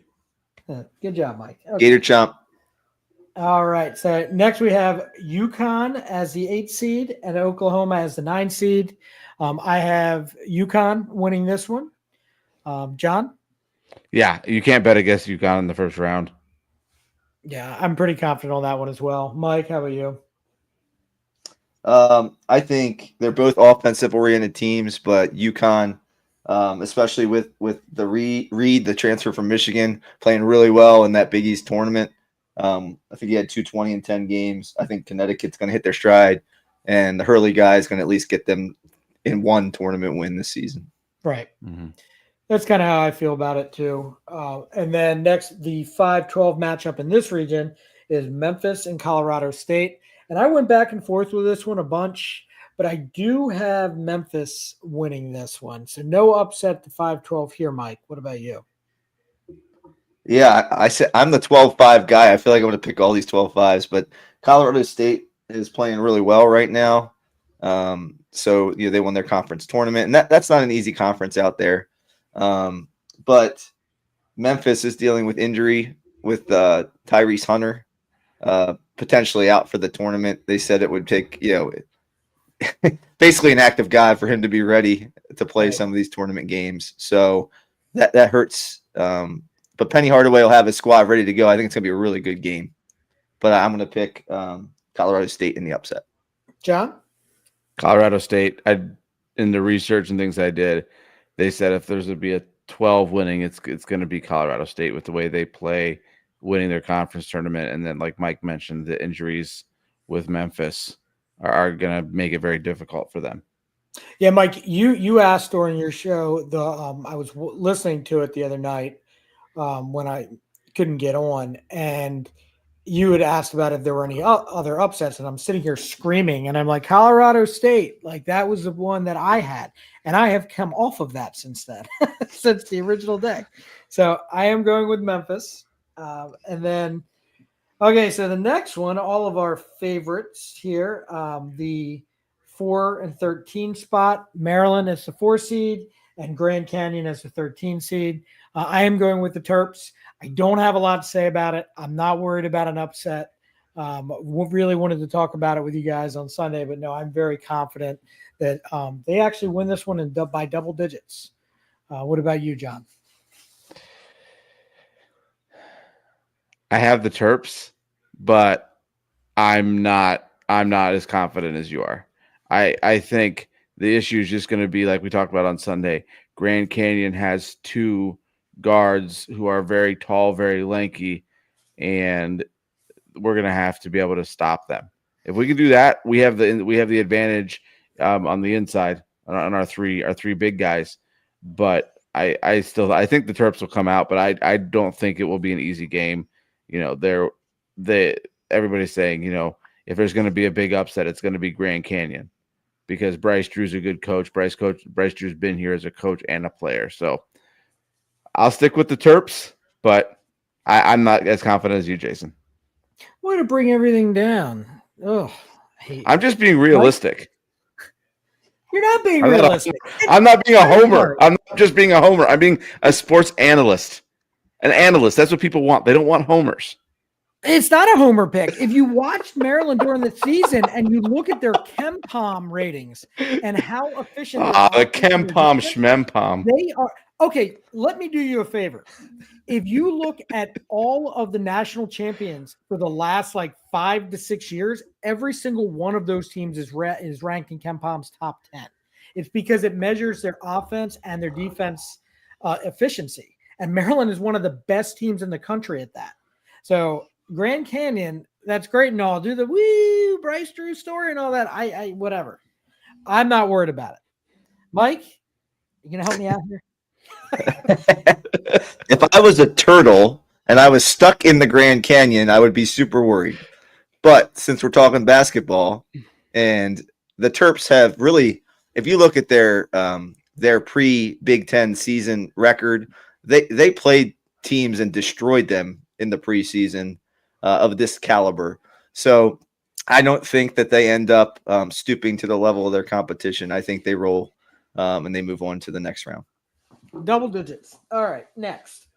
Good job, Mike. Okay. Gator Chomp. All right. So next we have UConn as the 8 seed and Oklahoma as the 9 seed. I have UConn winning this one. John? Yeah, you can't bet against UConn in the first round. Yeah, I'm pretty confident on that one as well. Mike, how about you? I think they're both offensive-oriented teams, but UConn, especially with the Reed, the transfer from Michigan, playing really well in that Big East tournament. I think he had 220 in 10 games. I think Connecticut's going to hit their stride, and the Hurley guy is going to at least get them in one tournament win this season. Right. Mm-hmm. That's kind of how I feel about it too. And then next, the 5-12 matchup in this region is Memphis and Colorado State. And I went back and forth with this one a bunch, but I do have Memphis winning this one. So no upset to 5-12 here, Mike. What about you? Yeah, I said I'm the 12-5 guy. I feel like I'm going to pick all these 12-5s, but Colorado State is playing really well right now. So they won their conference tournament, and that's not an easy conference out there. But Memphis is dealing with injury with Tyrese Hunter potentially out for the tournament. They said it would take basically an active guy for him to be ready to play some of these tournament games. So that hurts. But Penny Hardaway will have his squad ready to go. I think it's going to be a really good game. But I'm going to pick Colorado State in the upset. John? Colorado State. In the research and things I did, they said if there's going to be a 12 winning, it's going to be Colorado State with the way they play, winning their conference tournament. And then, like Mike mentioned, the injuries with Memphis are going to make it very difficult for them. Yeah, Mike, you asked during your show, I was listening to it the other night when I couldn't get on, and you had asked about if there were any other upsets, and I'm sitting here screaming, and I'm like, Colorado State, like that was the one that I had, and I have come off of that since then, since the original day. So I am going with Memphis, and then okay, so the next one, all of our favorites here, the 4 and 13 spot, Maryland is the 4 seed, and Grand Canyon is the 13 seed. I am going with the Terps. I don't have a lot to say about it. I'm not worried about an upset. Really wanted to talk about it with you guys on Sunday, but no, I'm very confident that they actually win this one by double digits. What about you, John? I have the Terps, but I'm not as confident as you are. I think the issue is just going to be like we talked about on Sunday. Grand Canyon has 2 guards who are very tall, very lanky, and we're going to have to be able to stop them. If we can do that, we have the advantage on the inside on our three big guys. But I think the Terps will come out, but I don't think it will be an easy game. Everybody's saying, if there's going to be a big upset, it's going to be Grand Canyon because Bryce Drew's a good coach. Bryce Drew's been here as a coach and a player. So I'll stick with the Terps, but I'm not as confident as you, Jason. Way to bring everything down. Oh, I'm just being realistic. You're not being realistic. I'm not being a homer. I'm not just being a homer. I'm being a sports analyst. An analyst. That's what people want. They don't want homers. It's not a homer pick. If you watched Maryland during the season and you look at their KenPom ratings and how efficient the KenPom Schmempom. They are okay. Let me do you a favor. If you look at all of the national champions for the last 5 to 6 years, every single one of those teams is ranked in KenPom's top 10. It's because it measures their offense and their defense efficiency. And Maryland is one of the best teams in the country at that. So Grand Canyon, that's great and all. Do the woo Bryce Drew story and all that. I whatever. I'm not worried about it. Mike, you gonna help me out here? If I was a turtle and I was stuck in the Grand Canyon, I would be super worried. But since we're talking basketball, and the Terps have really, if you look at their pre-Big Ten season record, they played teams and destroyed them in the preseason of this caliber. So I don't think that they end up stooping to the level of their competition. I think they roll and they move on to the next round. Double digits. All right, next.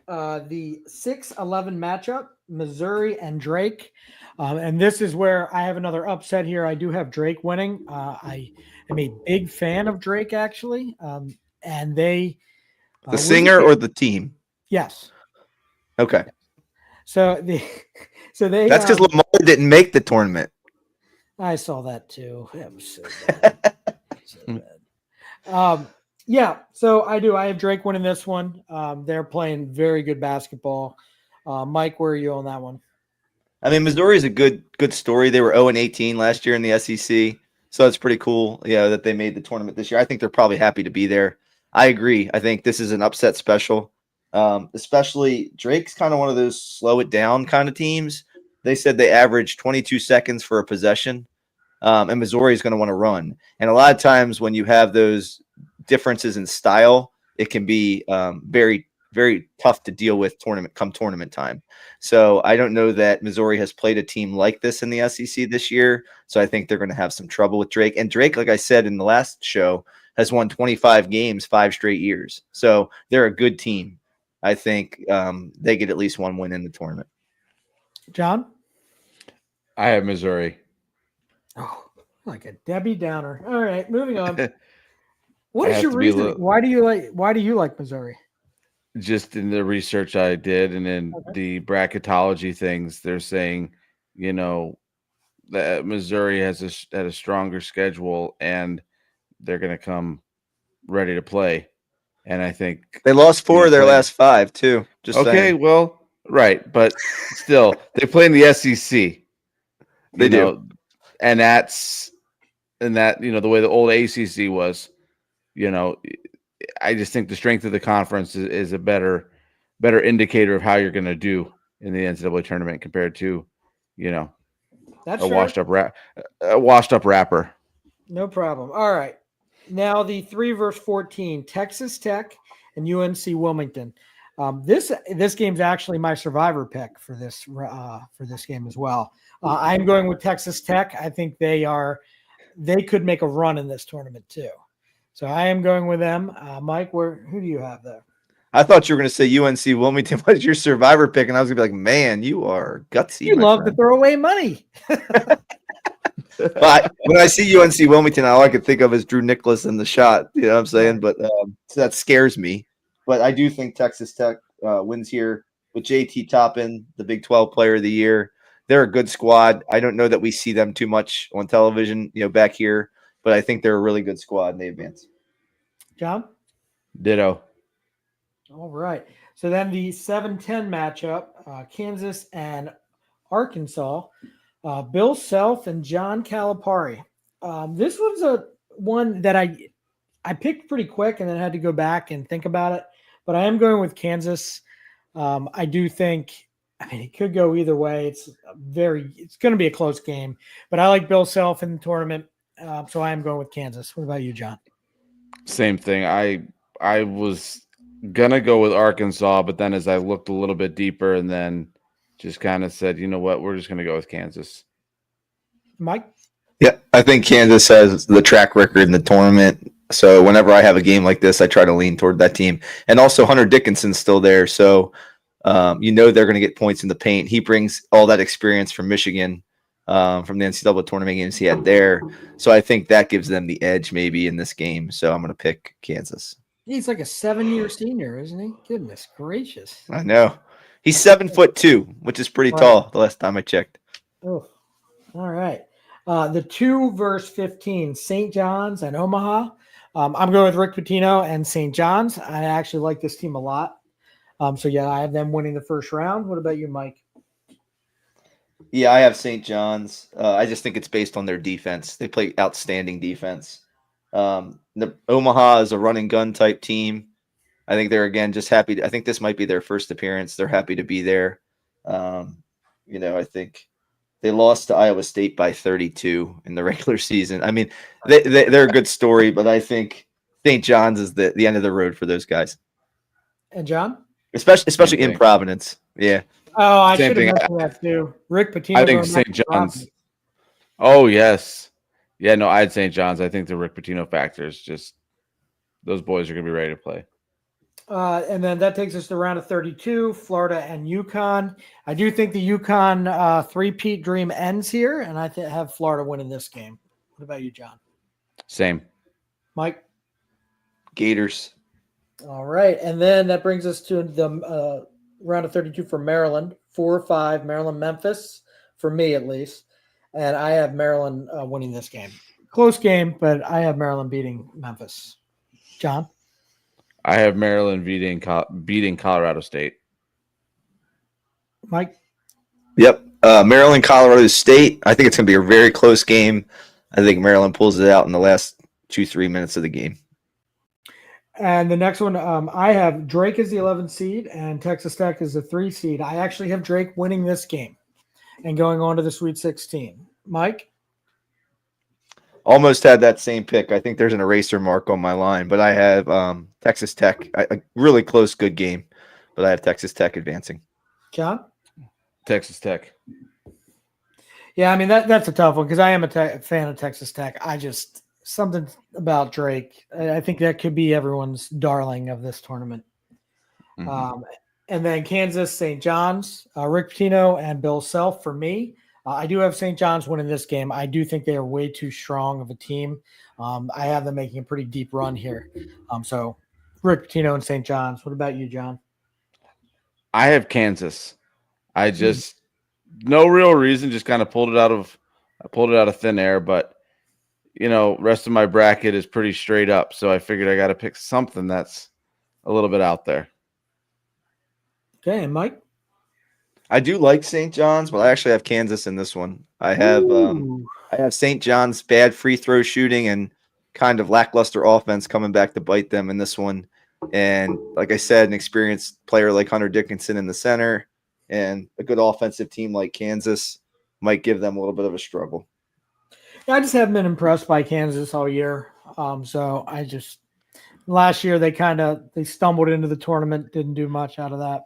The 6-11 matchup, Missouri and Drake. And this is where I have another upset here. I do have Drake winning. I am a big fan of Drake, actually. And they... the singer or the team? Yes. Okay. So they... That's because Lamar didn't make the tournament. I saw that too. That was so bad. So bad. Yeah, so I do. I have Drake winning this one. They're playing very good basketball. Mike, where are you on that one? I mean, Missouri is a good story. They were 0-18 last year in the SEC, so it's pretty cool, that they made the tournament this year. I think they're probably happy to be there. I agree. I think this is an upset special. Especially Drake's kind of one of those slow it down kind of teams. They said they average 22 seconds for a possession, and Missouri is going to want to run. And a lot of times when you have those differences in style, it can be very, very tough to deal with tournament time. So I don't know that Missouri has played a team like this in the SEC this year. So I think they're going to have some trouble with Drake. And Drake, like I said in the last show, has won 25 games 5 straight years. So they're a good team. I think they get at least one win in the tournament. John? I have Missouri. Oh, like a Debbie Downer. All right, moving on. What I is have your to be reasoning? Why do you like Missouri? Just in the research I did and in the bracketology things, they're saying, that Missouri had a stronger schedule and they're going to come ready to play. And I think they lost 4 of their last 5 too. Just okay, saying. Well, right, but still, they play in the SEC. They do, and that the way the old ACC was. I just think the strength of the conference is a better indicator of how you're going to do in the NCAA tournament compared to, That's a washed up rapper. No problem. All right. Now the 3 versus 14, Texas Tech and UNC Wilmington. This game's actually my survivor pick for this game as well. I'm going with Texas Tech. I think they could make a run in this tournament too. So I am going with them. Mike, who do you have there? I thought you were going to say UNC Wilmington was your survivor pick, and I was going to be like, man, you are gutsy. You love to throw away money. But when I see UNC Wilmington, all I could think of is Drew Nicholas in the shot. You know what I'm saying? But so that scares me. But I do think Texas Tech wins here with JT Toppin, the Big 12 Player of the Year. They're a good squad. I don't know that we see them too much on television, back here, but I think they're a really good squad and they advance. John? Ditto. All right. So then the 7-10 matchup, Kansas and Arkansas. Bill Self and John Calipari. This was one that I picked pretty quick and then had to go back and think about it. But I am going with Kansas. I do think, it could go either way. It's going to be a close game. But I like Bill Self in the tournament, so I am going with Kansas. What about you, John? Same thing. I was gonna go with Arkansas, but then as I looked a little bit deeper and then just kind of said, you know what, we're just gonna go with Kansas. Mike? Yeah, I think Kansas has the track record in the tournament. So whenever I have a game like this, I try to lean toward that team. And also Hunter Dickinson's still there. So they're going to get points in the paint. He brings all that experience from Michigan, from the NCAA tournament games he had there. So I think that gives them the edge maybe in this game. So I'm going to pick Kansas. He's like a 7-year senior, isn't he? Goodness gracious. I know. He's 7'2", which is pretty tall the last time I checked. Oh, all right. The 2 versus 15, St. John's and Omaha. I'm going with Rick Pitino and St. John's. I actually like this team a lot. So, yeah, I have them winning the first round. What about you, Mike? Yeah, I have St. John's. I just think it's based on their defense. They play outstanding defense. The Omaha is a run and gun type team. I think they're, again, just happy. I think this might be their first appearance. They're happy to be there. I think they lost to Iowa State by 32 in the regular season. I mean, they're a good story, but I think St. John's is the end of the road for those guys. And John? Especially in Providence. Yeah. Oh, I should have mentioned that too. Rick Pitino. I think St. John's. Oh, yes. Yeah, no, I had St. John's. I think the Rick Pitino factor is just those boys are going to be ready to play. And then that takes us to round of 32, Florida and UConn. I do think the UConn three-peat dream ends here, and I have Florida winning this game. What about you, John? Same. Mike? Gators. All right, and then that brings us to the round of 32 for Maryland, 4-5, Maryland, Memphis, for me at least. and I have Maryland winning this game. Close game, but I have Maryland beating Memphis. John? I have Maryland beating Colorado State. Mike? Yep. Maryland, Colorado State. I think it's going to be a very close game. I think Maryland pulls it out in the last 2-3 minutes of the game. And the next one, I have Drake as the 11th seed and Texas Tech as the 3 seed. I actually have Drake winning this game and going on to the Sweet 16. Mike? Almost had that same pick. I think there's an eraser mark on my line, but I have Texas Tech. A really close, good game, but I have Texas Tech advancing. John? Texas Tech. Yeah, I mean, that's a tough one because I am a fan of Texas Tech. Something about Drake. I think that could be everyone's darling of this tournament. Mm-hmm. And then Kansas, St. John's, Rick Pitino and Bill Self for me. I do have St. John's winning this game. I do think they are way too strong of a team. I have them making a pretty deep run here. So Rick Pitino and St. John's. What about you, John? I have Kansas. I just no real reason, just kind of pulled it out of thin air, but rest of my bracket is pretty straight up, so I figured I got to pick something that's a little bit out there. Okay, and Mike? I do like St. John's, but I actually have Kansas in this one. I have St. John's bad free throw shooting and kind of lackluster offense coming back to bite them in this one. And like I said, an experienced player like Hunter Dickinson in the center and a good offensive team like Kansas might give them a little bit of a struggle. I just haven't been impressed by Kansas all year. So last year they stumbled into the tournament, didn't do much out of that.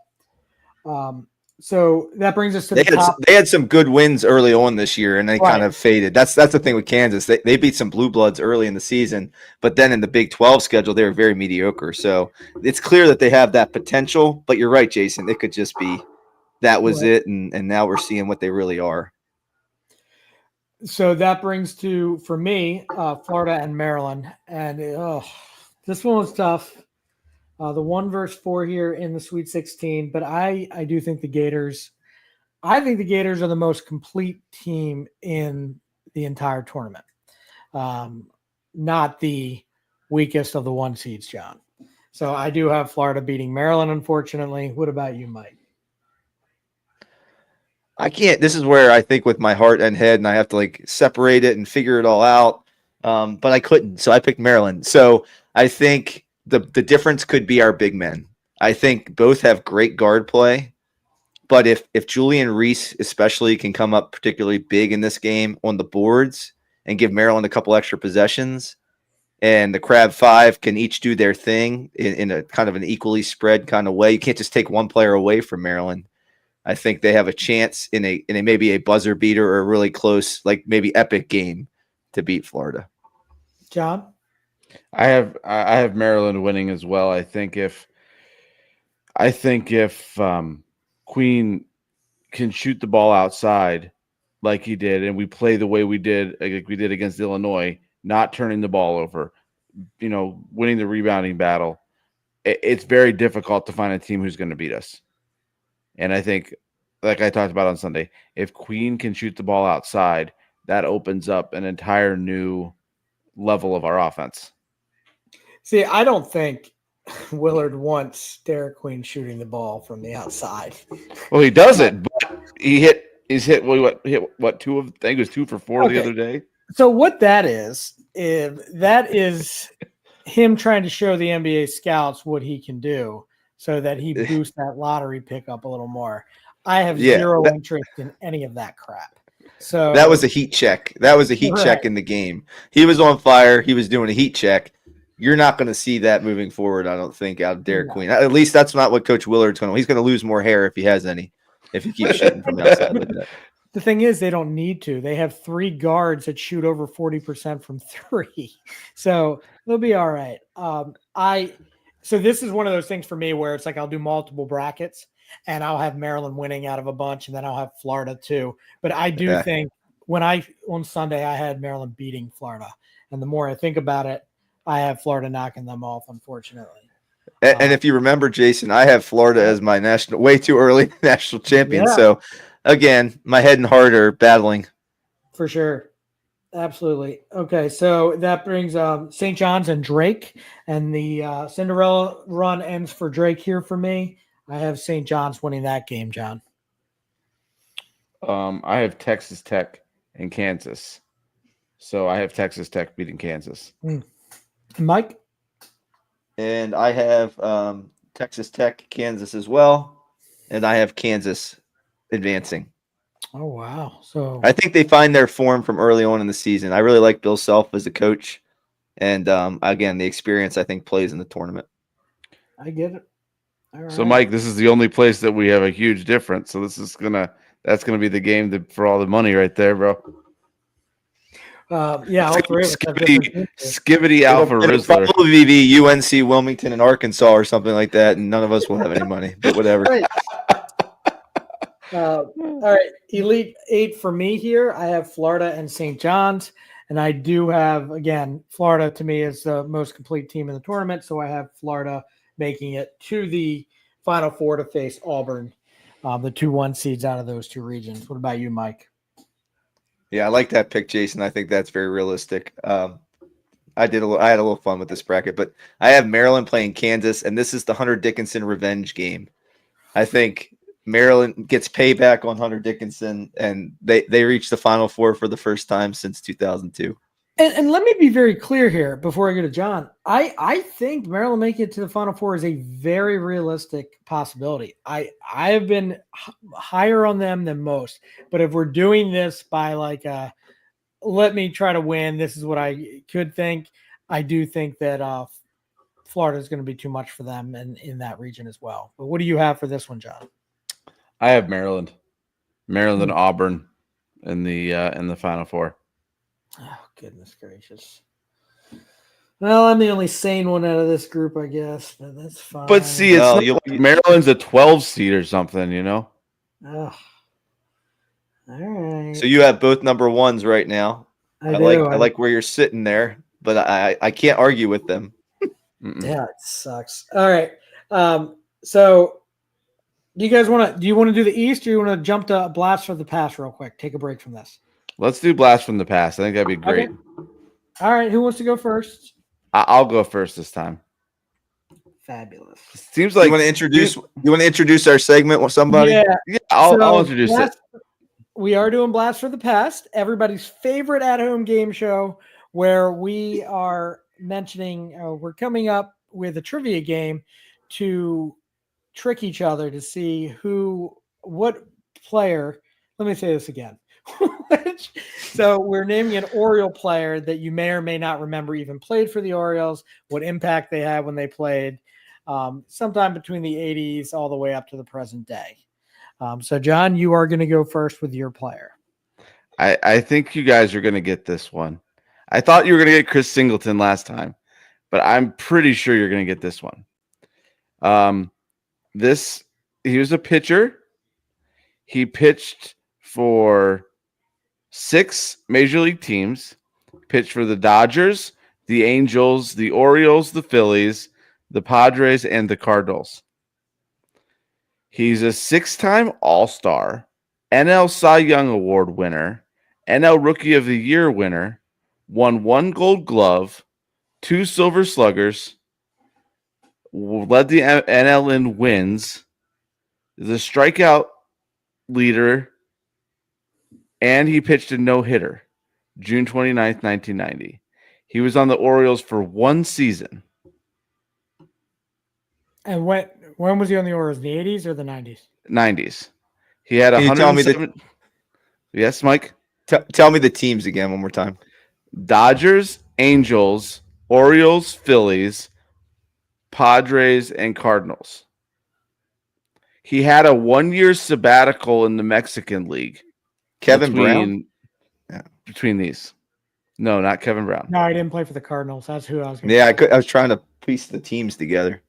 So that brings us to the top. They had some good wins early on this year, and they kind of faded. That's the thing with Kansas. They beat some blue bloods early in the season, but then in the Big 12 schedule, they were very mediocre. So it's clear that they have that potential. But you're right, Jason. It could just be that was it, and now we're seeing what they really are. So that brings to, for me, Florida and Maryland. And this one was tough. The 1 versus 4 here in the Sweet 16. But I do think the Gators are the most complete team in the entire tournament. Not the weakest of the 1 seeds, John. So I do have Florida beating Maryland, unfortunately. What about you, Mike? I can't. This is where I think with my heart and head, and I have to separate it and figure it all out. But I couldn't, so I picked Maryland. So I think the difference could be our big men. I think both have great guard play, but if Julian Reese especially can come up particularly big in this game on the boards and give Maryland a couple extra possessions, and the Crab Five can each do their thing in a kind of an equally spread kind of way, you can't just take one player away from Maryland. I think they have a chance in a maybe a buzzer beater or a really close, maybe epic game to beat Florida. John? I have Maryland winning as well. I think if Queen can shoot the ball outside like he did, and we play the way we did against Illinois, not turning the ball over, winning the rebounding battle, it's very difficult to find a team who's going to beat us. And I think, like I talked about on Sunday, if Queen can shoot the ball outside, that opens up an entire new level of our offense. See, I don't think Willard wants Derek Queen shooting the ball from the outside. Well, he does it, but he's hit what 2 of, I think it was 2 for 4 the other day. So what that is him trying to show the NBA scouts what he can do so that he boosts that lottery pickup a little more. I have zero interest in any of that crap. So that was a heat check. Check in the game. He was on fire. He was doing a heat check. You're not going to see that moving forward, I don't think, out of Derek Queen. At least that's not what Coach Willard's going to. He's going to lose more hair if he has any, if he keeps shooting from the outside like that. The thing is, they don't need to. They have 3 guards that shoot over 40% from 3. So they'll be all right. So this is one of those things for me where it's I'll do multiple brackets and I'll have Maryland winning out of a bunch and then I'll have Florida too. But I do think on Sunday, I had Maryland beating Florida. And the more I think about it, I have Florida knocking them off, unfortunately. And if you remember, Jason, I have Florida as my way too early national champion. Yeah. So, again, my head and heart are battling. for sure. Absolutely. Okay, so that brings St. John's and Drake, and the Cinderella run ends for Drake here for me. I have St. John's winning that game, John. I have Texas Tech and Kansas. So I have Texas Tech beating Kansas. Mike? And I have Texas Tech, Kansas as well. And I have Kansas advancing. Oh, wow. So I think they find their form from early on in the season. I really like Bill Self as a coach. And again, the experience I think plays in the tournament. I get it. All right. So Mike, this is the only place that we have a huge difference. So that's gonna be the game for all the money right there, bro. Yeah, all three of us have different teams. Skibidi Alpha It'll Rizzler. probably be UNC, Wilmington, and Arkansas or something like that, and none of us will have any money. But whatever. All right. All right, Elite Eight for me here. I have Florida and St. John's, and I do have, again, Florida to me is the most complete team in the tournament, so I have Florida making it to the Final Four to face Auburn, the 2-1 seeds out of those two regions. What about you, Mike? Yeah, I like that pick, Jason. I think that's very realistic. I had a little fun with this bracket, but I have Maryland playing Kansas, and this is the Hunter Dickinson revenge game. I think Maryland gets payback on Hunter Dickinson, and they reach the Final Four for the first time since 2002. And let me be very clear here before I go to John. I think Maryland making it to the Final Four is a very realistic possibility. I have been higher on them than most, but if we're doing this by like let me try to win, this is what I could think. I do think that Florida is going to be too much for them and in that region as well. But what do you have for this one, John? I have Maryland and Auburn in the Final Four. Oh, goodness gracious. Well, I'm the only sane one out of this group, I guess, but that's fine. But see, it's not like Maryland's a 12 seed or something, you know? Oh. All right. So you have both number ones right now. I like where you're sitting there, but I can't argue with them. Yeah, it sucks. All right. So do you want to do the East, or you want to jump to Blast for the Past real quick? Take a break from this. Let's do Blast from the Past. I think that'd be great. Okay. All right. Who wants to go first? I'll go first this time. Fabulous. Seems like you want to introduce our segment with somebody? Yeah. I'll introduce it. We are doing Blast for the Past, everybody's favorite at-home game show, where we are mentioning we're coming up with a trivia game to trick each other to see what player. Let me say this again. So we're naming an Oriole player that you may or may not remember even played for the Orioles, what impact they had when they played, sometime between the 80s all the way up to the present day. So, John, you are going to go first with your player. I think you guys are going to get this one. I thought you were going to get Chris Singleton last time, but I'm pretty sure you're going to get this one. He was a pitcher. He pitched for 6 major league teams, pitched for the Dodgers, the Angels, the Orioles, the Phillies, the Padres, and the Cardinals. He's a 6-time All-Star, NL Cy Young Award winner, NL Rookie of the Year winner, won 1 Gold Glove, 2 Silver Sluggers, led the NL in wins, is a strikeout leader, and he pitched a no-hitter, June 29th, 1990. He was on the Orioles for 1 season. And when was he on the Orioles? The 80s or the 90s? 90s. He had 107. Yes, Mike? Tell me the teams again one more time. Dodgers, Angels, Orioles, Phillies, Padres, and Cardinals. He had a 1-year sabbatical in the Mexican League. Kevin Brown? Yeah. Between these. No, not Kevin Brown. No, I didn't play for the Cardinals. That's who I was going to say. I was trying to piece the teams together.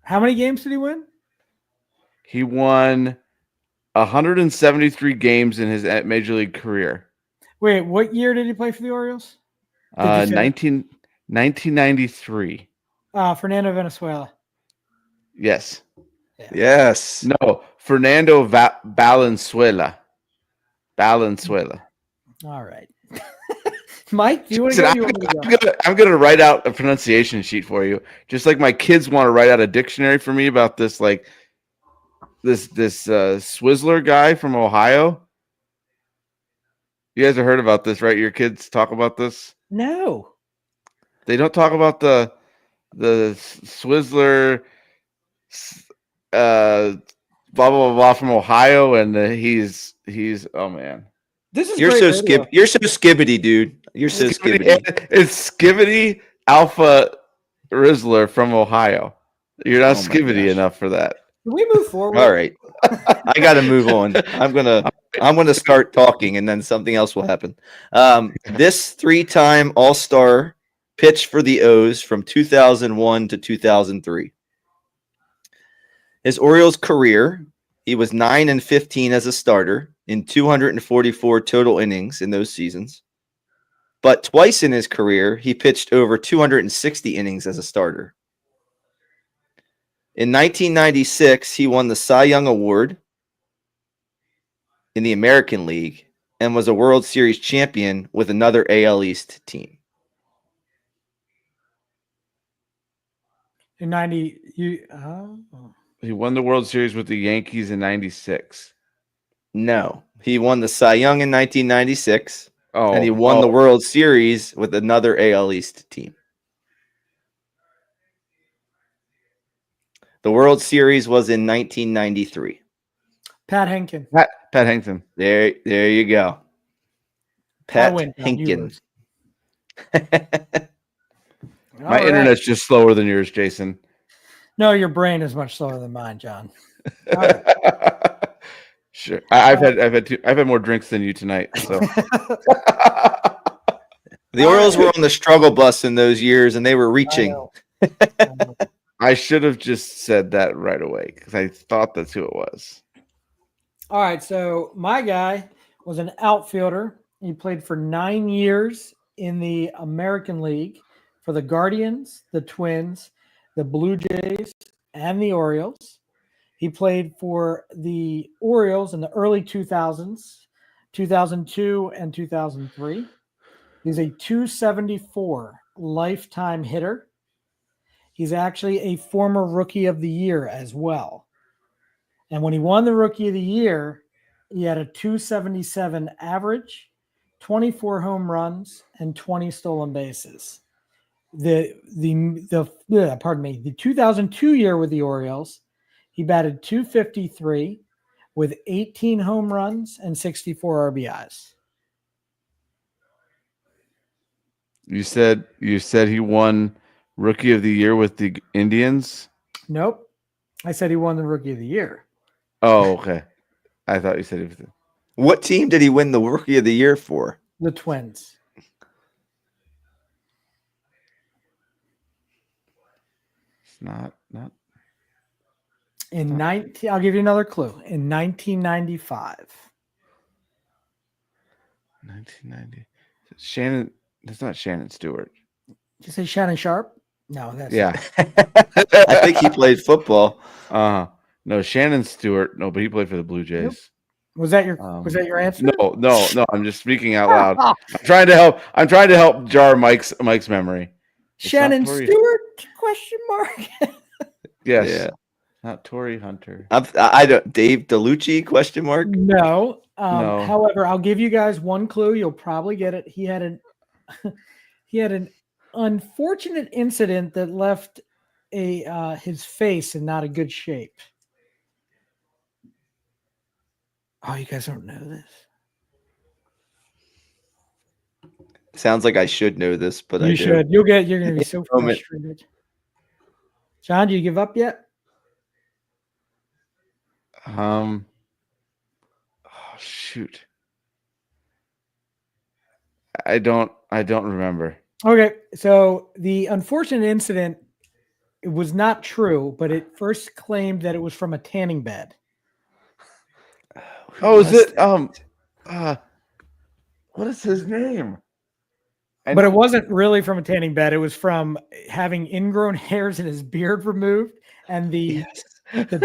How many games did he win? He won 173 games in his major league career. Wait, what year did he play for the Orioles? 1993. Fernando Venezuela. Yes. Yeah. Yes. No, Fernando Valenzuela. Valenzuela. All right. Mike, do you want to Listen, go? You want me to go? I'm gonna write out a pronunciation sheet for you, just like my kids want to write out a dictionary for me about this, like this Swizzler guy from Ohio. You guys have heard about this, right? Your kids talk about this. No. They don't talk about the Swizzler, blah blah blah, blah from Ohio, and he's oh man. This is You're great so radio. You're so skibbity, dude. You're so skibbity. It's Skibbity Alpha Rizzler from Ohio. You're not Oh my skibbity gosh. enough for that. Can we move forward? All right. I got to move on. I'm gonna start talking, and then something else will happen. This 3-time All-Star pitched for the O's from 2001 to 2003. His Orioles career, he was 9-15 as a starter in 244 total innings in those seasons. But twice in his career, he pitched over 260 innings as a starter. In 1996, he won the Cy Young Award in the American League and was a World Series champion with another AL East team. In 90, He won the World Series with the Yankees in '96. No, he won the Cy Young in 1996, and he won the oh. World Series with another AL East team. The World Series was in 1993. Pat Henkin. Pat Hankton. There you go. Pat win, John, you Hinkin. lose. My internet's just slower than yours, Jason. No, your brain is much slower than mine, John. All right. Sure. I've had more drinks than you tonight. So The Orioles were on the struggle bus in those years, and they were reaching. I know. I should have just said that right away because I thought that's who it was. All right, so my guy was an outfielder. He played for 9 years in the American League for the Guardians, the Twins, the Blue Jays, and the Orioles. He played for the Orioles in the early 2000s, 2002 and 2003. He's a 274 lifetime hitter. He's actually a former Rookie of the Year as well. And when he won the Rookie of the Year, he had a 277 average, 24 home runs, and 20 stolen bases. The 2002 year with the Orioles, he batted 253 with 18 home runs and 64 RBIs. You said he won Rookie of the Year with the Indians? Nope. I said he won the Rookie of the Year. Oh, okay. I thought you said it was What team did he win the Rookie of the Year for? The Twins. It's not In 19, I'll give you another clue. In 1995. 1990. Shannon. That's not Shannon Stewart. Did you say Shannon Sharp? No, that's Yeah. I think he played football. No, Shannon Stewart. No, but he played for the Blue Jays. Was that your answer? No. I'm just speaking out loud. I'm trying to help jar Mike's memory. It's Shannon Stewart? Question mark. Yes. Yeah. Not Torrey Hunter. I don't. Dave DeLucci? Question mark. No. No. However, I'll give you guys one clue. You'll probably get it. He had an unfortunate incident that left his face in not a good shape. Oh, you guys don't know this. Sounds like I should know this, but I You should. You're going to be so Moment. frustrated. John, do you give up yet? Oh shoot. I don't remember. Okay, so the unfortunate incident, it was not true, but it first claimed that it was from a tanning bed. Oh, is it what is his name? But it wasn't really from a tanning bed. It was from having ingrown hairs and his beard removed, and the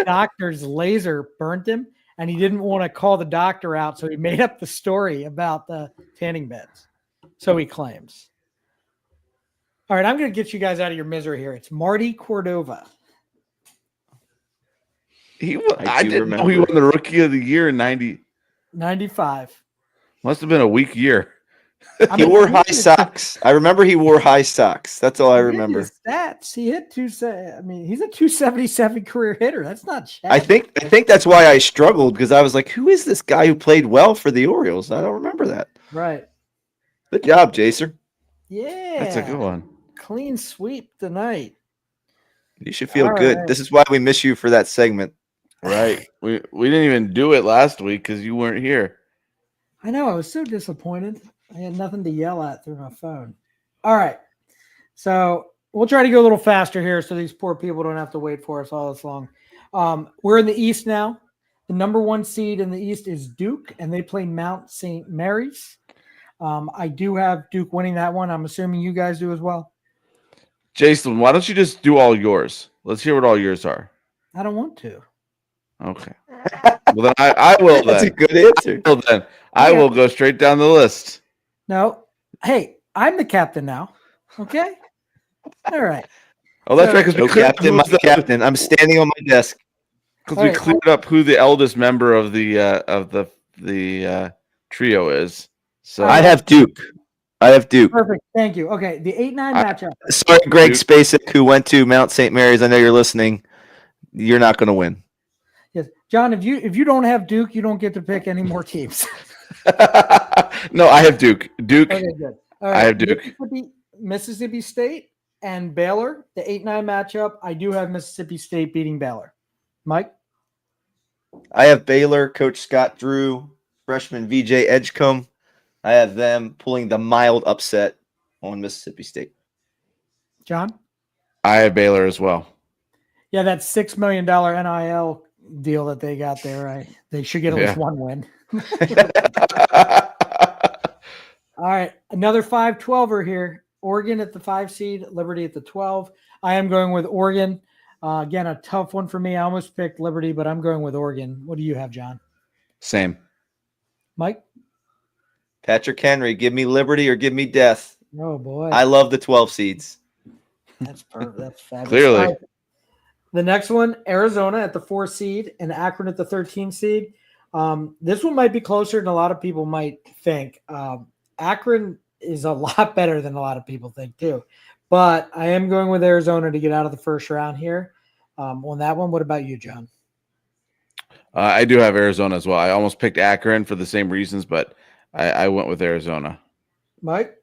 doctor's laser burnt him, and he didn't want to call the doctor out, so he made up the story about the tanning beds. So he claims. All right, I'm going to get you guys out of your misery here. It's Marty Cordova. I didn't know he won the Rookie of the Year in 95. Must have been a weak year. He wore high socks. I remember he wore high socks. That's all I remember. His stats. He hit he's a 277 career hitter. That's not shabby. I think that's why I struggled, because I was like, who is this guy who played well for the Orioles? I don't remember that. Right. Good job, Jaser. Yeah. That's a good one. Clean sweep tonight. You should feel All good. right. This is why we miss you for that segment. Right. We didn't even do it last week because you weren't here. I know. I was so disappointed. I had nothing to yell at through my phone. All right. So we'll try to go a little faster here so these poor people don't have to wait for us all this long. We're in the East now. The number 1 seed in the East is Duke, and they play Mount St. Mary's. I do have Duke winning that one. I'm assuming you guys do as well. Jason, why don't you just do all yours? Let's hear what all yours are. I don't want to. Okay. Well, then I will. That's then. a good answer. I will go straight down the list. No. Hey, I'm the captain now. Okay. All right. Oh, that's right. Because No captain, my captain. I'm standing on my desk. Because we cleared up who the eldest member of the trio is. So I have Duke. Perfect. Thank you. Okay. The 8-9 matchup. Sorry, Greg Spacek, who went to Mount St. Mary's. I know you're listening. You're not going to win. Yes, John. If you don't have Duke, you don't get to pick any more teams. No, I have Duke. Okay, good. All right. I have Duke. Mississippi State and Baylor. The 8-9 matchup. I do have Mississippi State beating Baylor. Mike. I have Baylor, Coach Scott Drew, freshman VJ Edgecombe. I have them pulling the mild upset on Mississippi State. John? I have Baylor as well. Yeah, that $6 million NIL deal that they got there. They should get at least one win. All right, another 5-12er here. Oregon at the 5 seed, Liberty at the 12. I am going with Oregon. Again, a tough one for me. I almost picked Liberty, but I'm going with Oregon. What do you have, John? Same. Mike? Patrick Henry, give me Liberty or give me death. Oh, boy. I love the 12 seeds. That's perfect. That's fabulous. Clearly. Right. The next one, Arizona at the 4 seed and Akron at the 13 seed. This one might be closer than a lot of people might think. Akron is a lot better than a lot of people think, too. But I am going with Arizona to get out of the first round here. On that one, what about you, John? I do have Arizona as well. I almost picked Akron for the same reasons, but I went with Arizona. Mike?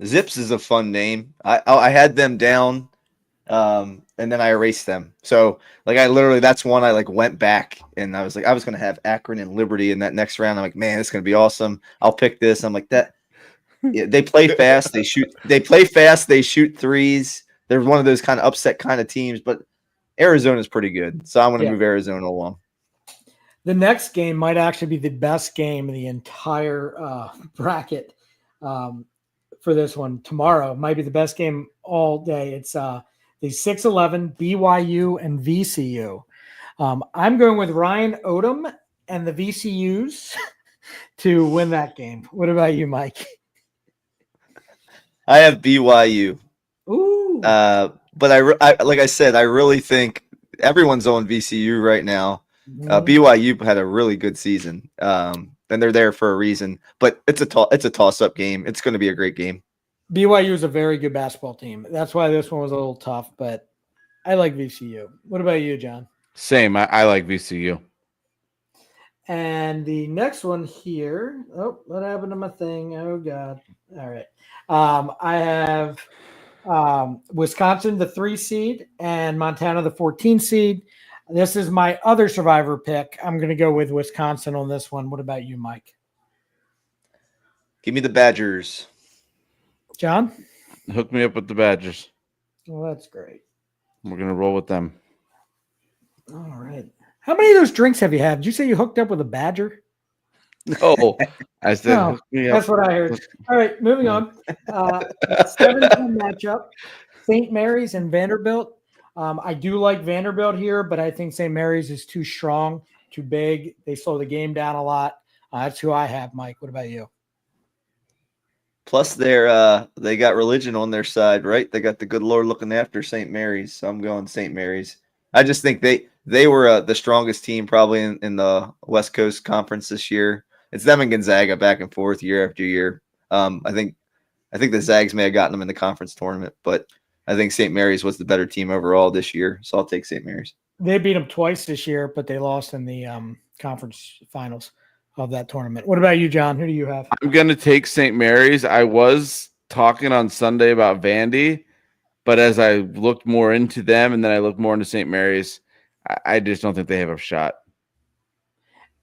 Zips is a fun name. I had them down, and then I erased them. So I literally, that's one I went back and I was like, I was gonna have Akron and Liberty in that next round. I'm like, man, it's gonna be awesome. I'll pick this. I'm like that. Yeah, they play fast. They shoot. They play fast. They shoot threes. They're one of those kind of upset kind of teams, but Arizona's pretty good. So I'm gonna move Arizona along. The next game might actually be the best game in the entire bracket for this one. Tomorrow might be the best game all day. It's the 6-11 BYU and VCU. I'm going with Ryan Odom and the VCUs to win that game. What about you, Mike? I have BYU. Ooh. But I like I said, I really think everyone's on VCU right now. BYU had a really good season, and they're there for a reason. But it's a toss-up game. It's going to be a great game. BYU is a very good basketball team. That's why this one was a little tough, but I like VCU. What about you, John? Same. I like VCU. And the next one here. Oh, what happened to my thing? Oh, God. All right. I have Wisconsin, the 3 seed, and Montana, the 14 seed. This is my other survivor pick. I'm going to go with Wisconsin on this one. What about you, Mike? Give me the Badgers. John? Hook me up with the Badgers. Well, that's great. We're going to roll with them. All right. How many of those drinks have you had? Did you say you hooked up with a badger? No, I said No, that's what I heard. All right, moving on. 7-10 matchup, St. Mary's and Vanderbilt. I do like Vanderbilt here, but I think St. Mary's is too strong. too big. They slow the game down a lot. That's who I have, Mike. What about you? Plus, they got religion on their side, right? They got the good Lord looking after St. Mary's. So I'm going St. Mary's. I just think they were the strongest team probably in the West Coast Conference this year. It's them and Gonzaga back and forth year after year. I think the Zags may have gotten them in the conference tournament, but I think St. Mary's was the better team overall this year. So I'll take St. Mary's. They beat them twice this year, but they lost in the conference finals of that tournament. What about you, John? Who do you have? I'm going to take St. Mary's. I was talking on Sunday about Vandy, but as I looked more into them and then I looked more into St. Mary's, I just don't think they have a shot.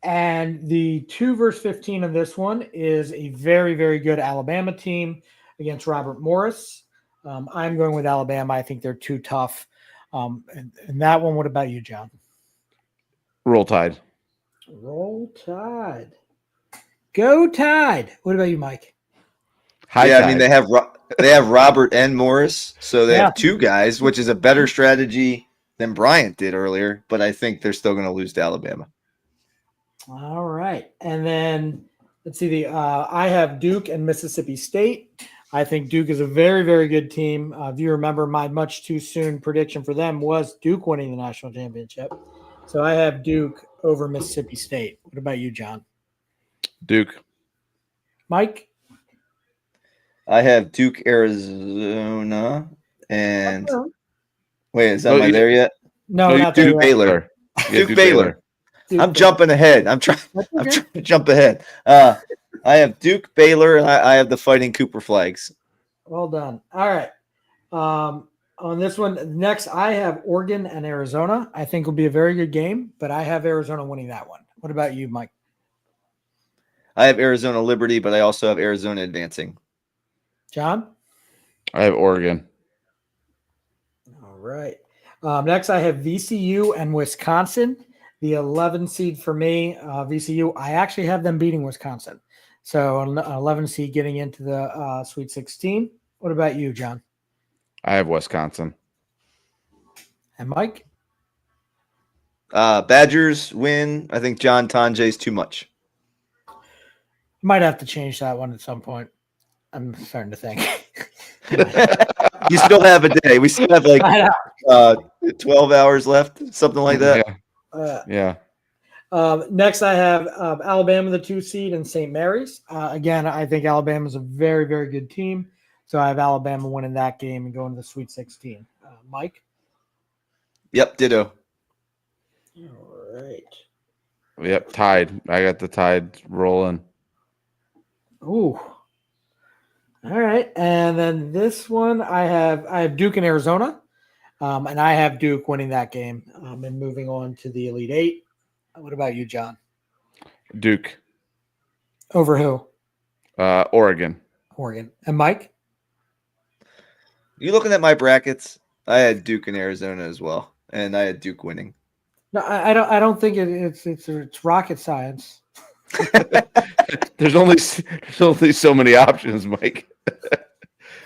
And the 2 versus 15 of this one is a very, very good Alabama team against Robert Morris. I'm going with Alabama. I think they're too tough. And that one, what about you, John? Roll Tide. Roll Tide. Go Tide. What about you, Mike? High yeah, Tide. I mean they have Robert and Morris, so they have two guys, which is a better strategy than Bryant did earlier. But I think they're still going to lose to Alabama. All right, and then let's see. I have Duke and Mississippi State. I think Duke is a very, very good team. If you remember, my much too soon prediction for them was Duke winning the national championship. So I have Duke over Mississippi State. What about you, John? Duke. Mike? I have Duke, Arizona, and wait, is that Oh, am I there yet? No, not Duke, there yet. Baylor. Yeah, Duke Baylor. Duke I'm Baylor. jumping ahead. I'm trying to jump ahead. I have Duke, Baylor, and I have the Fighting Cooper Flags. Well done. All right. On this one, next I have Oregon and Arizona. I think will be a very good game, but I have Arizona winning that one. What about you, Mike? I have Arizona Liberty, but I also have Arizona advancing. John? I have Oregon. All right. Next, I have VCU and Wisconsin. The 11 seed for me, VCU. I actually have them beating Wisconsin. So an 11 seed getting into the Sweet 16. What about you, John? I have Wisconsin. And Mike? Badgers win. I think John Tanjay's too much. Might have to change that one at some point. I'm starting to think. You still have a day. We still have like 12 hours left, something like that. Yeah. Next, I have Alabama, the 2 seed, and St. Mary's. Again, I think Alabama is a very, very good team. So I have Alabama winning that game and going to the Sweet 16. Mike? Yep, ditto. All right. Yep, Tide. I got the Tide rolling. Ooh. All right. And then this one, I have Duke and Arizona. And I have Duke winning that game and moving on to the Elite Eight. What about you, John? Duke. Over who? Oregon. Oregon. And Mike? You looking at my brackets? I had Duke and Arizona as well, and I had Duke winning. No, I don't think it's rocket science. There's only so many options, Mike.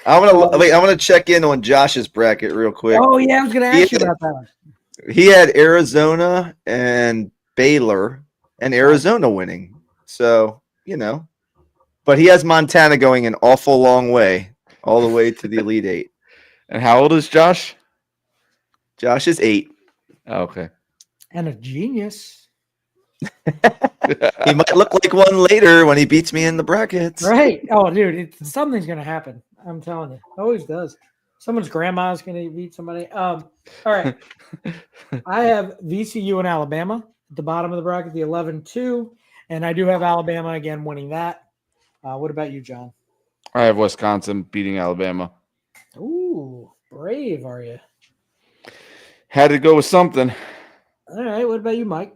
I want to check in on Josh's bracket real quick. Oh yeah, I was going to ask you about that one. He had Arizona and Baylor and Arizona winning. So, but he has Montana going an awful long way, all the way to the Elite Eight. And how old is Josh? Josh is 8. Oh, okay. And a genius. He might look like one later when he beats me in the brackets. Right. Oh, dude, something's going to happen. I'm telling you. It always does. Someone's grandma's going to beat somebody. All right. I have VCU and Alabama at the bottom of the bracket, the 11-2. And I do have Alabama again winning that. What about you, John? I have Wisconsin beating Alabama. Ooh, brave are you? Had to go with something. All right. What about you, Mike?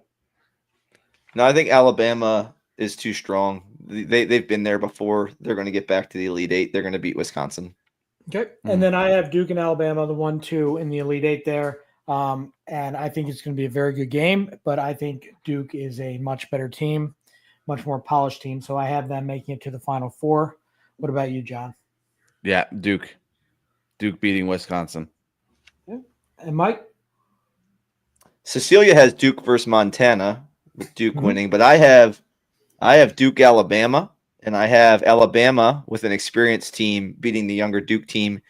No, I think Alabama is too strong. They've been there before. They're going to get back to the Elite Eight. They're going to beat Wisconsin. Okay. And then I have Duke and Alabama, the 1-2 in the Elite Eight there. And I think it's going to be a very good game, but I think Duke is a much better team, much more polished team. So I have them making it to the Final Four. What about you, John? Yeah, Duke. Duke beating Wisconsin. Yeah. And Mike? Cecilia has Duke versus Montana. with Duke winning, but I have Duke, Alabama, and I have Alabama with an experienced team beating the younger Duke team.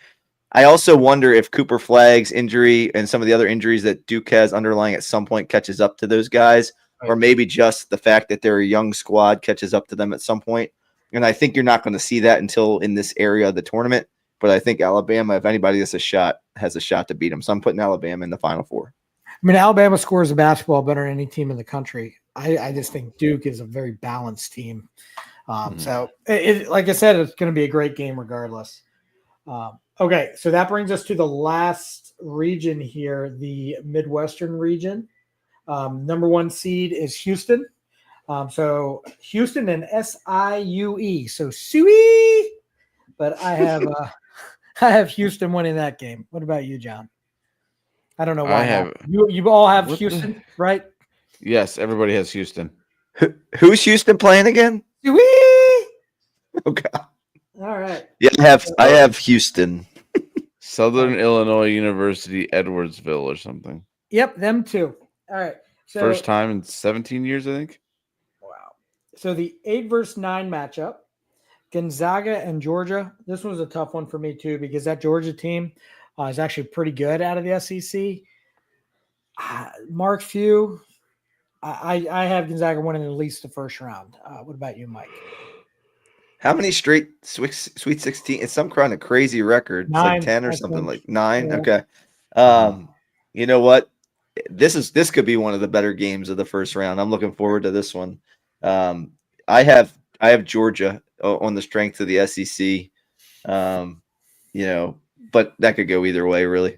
I also wonder if Cooper Flagg's injury and some of the other injuries that Duke has underlying at some point catches up to those guys, or maybe just the fact that they're a young squad catches up to them at some point. And I think you're not going to see that until in this area of the tournament. But I think Alabama, if anybody has a shot to beat them. So I'm putting Alabama in the Final Four. I mean, Alabama scores a basketball better than any team in the country. I just think Duke is a very balanced team. So, like I said, it's going to be a great game regardless. Okay, so that brings us to the last region here, the Midwestern region. Number 1 seed is Houston. So Houston and SIUE. So Suey, but I have Houston winning that game. What about you, John? I don't know why. You all have Houston, right? Yes, everybody has Houston. Who's Houston playing again? Suey. Okay. All right. Yeah, I have Houston. Southern Illinois University, Edwardsville, or something. Yep, them too. All right. So, first time in 17 years, I think. Wow. So the 8 versus 9 matchup, Gonzaga and Georgia. This was a tough one for me too because that Georgia team is actually pretty good out of the SEC. Mark Few, I have Gonzaga winning at least the first round. What about you, Mike? How many straight Sweet 16? It's some kind of crazy record. It's 9, like 10 or something, like 9. Yeah. Okay. You know what? This could be one of the better games of the first round. I'm looking forward to this one. I have Georgia on the strength of the SEC. But that could go either way, really.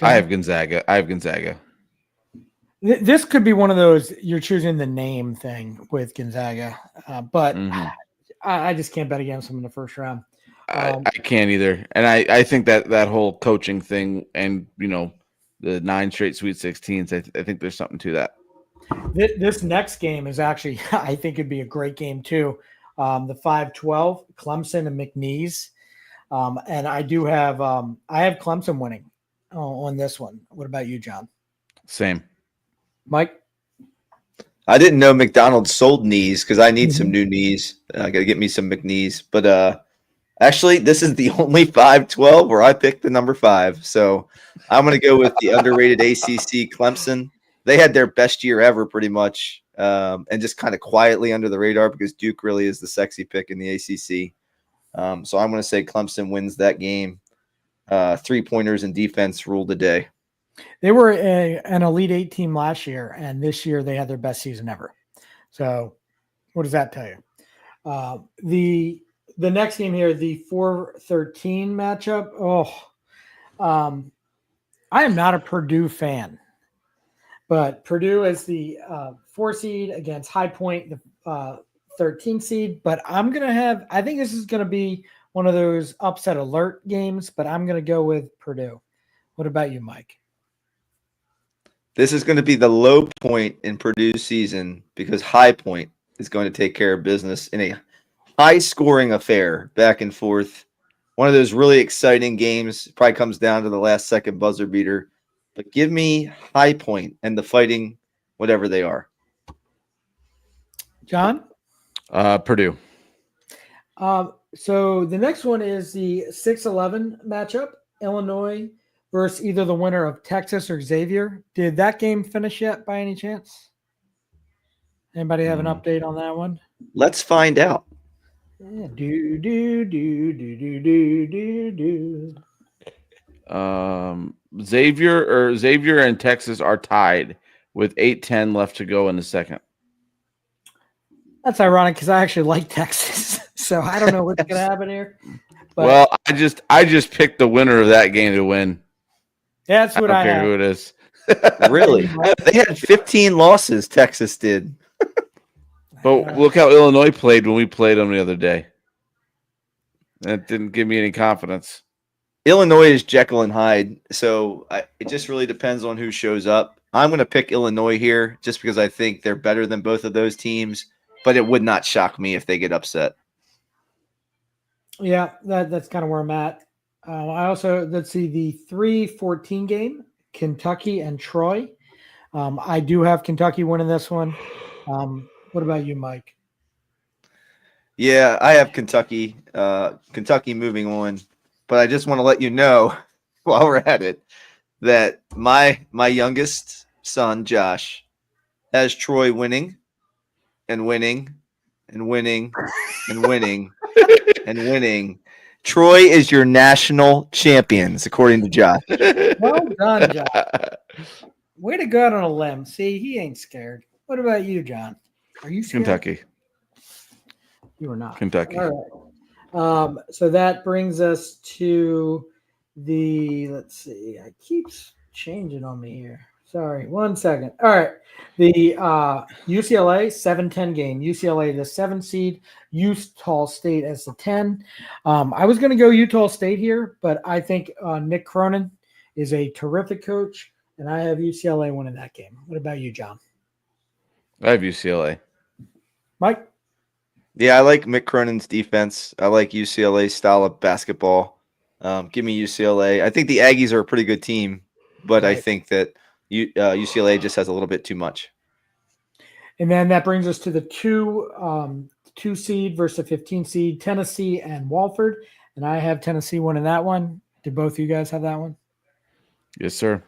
I have Gonzaga. This could be one of those you're choosing the name thing with Gonzaga, but I just can't bet against them in the first round. I can't either, and I think that whole coaching thing, and the 9 straight Sweet 16s, I think there's something to that. This next game is actually, I think it'd be a great game too. The 5-12, Clemson and McNeese, and I have Clemson winning on this one. What about you, John? Same. Mike? I didn't know McDonald's sold knees because I need some new knees. I got to get me some McKnees. But actually, this is the only 5-12 where I picked the number 5. So I'm going to go with the underrated ACC Clemson. They had their best year ever pretty much and just kind of quietly under the radar because Duke really is the sexy pick in the ACC. So I'm going to say Clemson wins that game. 3-pointers and defense ruled the day. They were an Elite 8 team last year, and this year they had their best season ever. So what does that tell you? The next game here, the 4-13 matchup. I am not a Purdue fan, but Purdue is the 4 seed against High Point, the 13 seed. But I think this is going to be one of those upset alert games, but I'm going to go with Purdue. What about you, Mike? This is going to be the low point in Purdue's season because High Point is going to take care of business in a high-scoring affair, back and forth. One of those really exciting games. Probably comes down to the last-second buzzer beater. But give me High Point and the Fighting, whatever they are. John? Purdue. So the next one is the 6-11 matchup, Illinois versus either the winner of Texas or Xavier. Did that game finish yet by any chance? Anybody have an update on that one? Let's find out. Yeah. Xavier and Texas are tied with 8:10 left to go in the second. That's ironic because I actually like Texas, so I don't know what's going to happen here. But well, I just picked the winner of that game to win. That's what I don't care have. who it is. Really? They had 15 losses, Texas did. But look how Illinois played when we played them the other day. That didn't give me any confidence. Illinois is Jekyll and Hyde, so it just really depends on who shows up. I'm going to pick Illinois here just because I think they're better than both of those teams, but it would not shock me if they get upset. Yeah, that's kind of where I'm at. Let's see, the 3-14 game, Kentucky and Troy. I do have Kentucky winning this one. What about you, Mike? Yeah, I have Kentucky. Kentucky moving on, but I just want to let you know while we're at it that my youngest son Josh has Troy winning and winning and winning and winning and winning. Troy is your national champions, according to Josh. Well done, John. Way to go out on a limb. See, he ain't scared. What about you, John? Are you scared? Kentucky. You are not. Kentucky. All right. So that brings us to the, let's see, it keeps changing on me here. Sorry, 1 second. All right. The UCLA 7-10 game. UCLA, the 7 seed, Utah State as the 10. I was going to go Utah State here, but I think Nick Cronin is a terrific coach, and I have UCLA winning that game. What about you, John? I have UCLA. Mike? Yeah, I like Mick Cronin's defense. I like UCLA's style of basketball. Give me UCLA. I think the Aggies are a pretty good team, but I Right. think that UCLA just has a little bit too much. And then that brings us to the 2 seed versus the 15 seed, Tennessee and Walford. And I have Tennessee winning that one. Did both of you guys have that one? Yes, sir.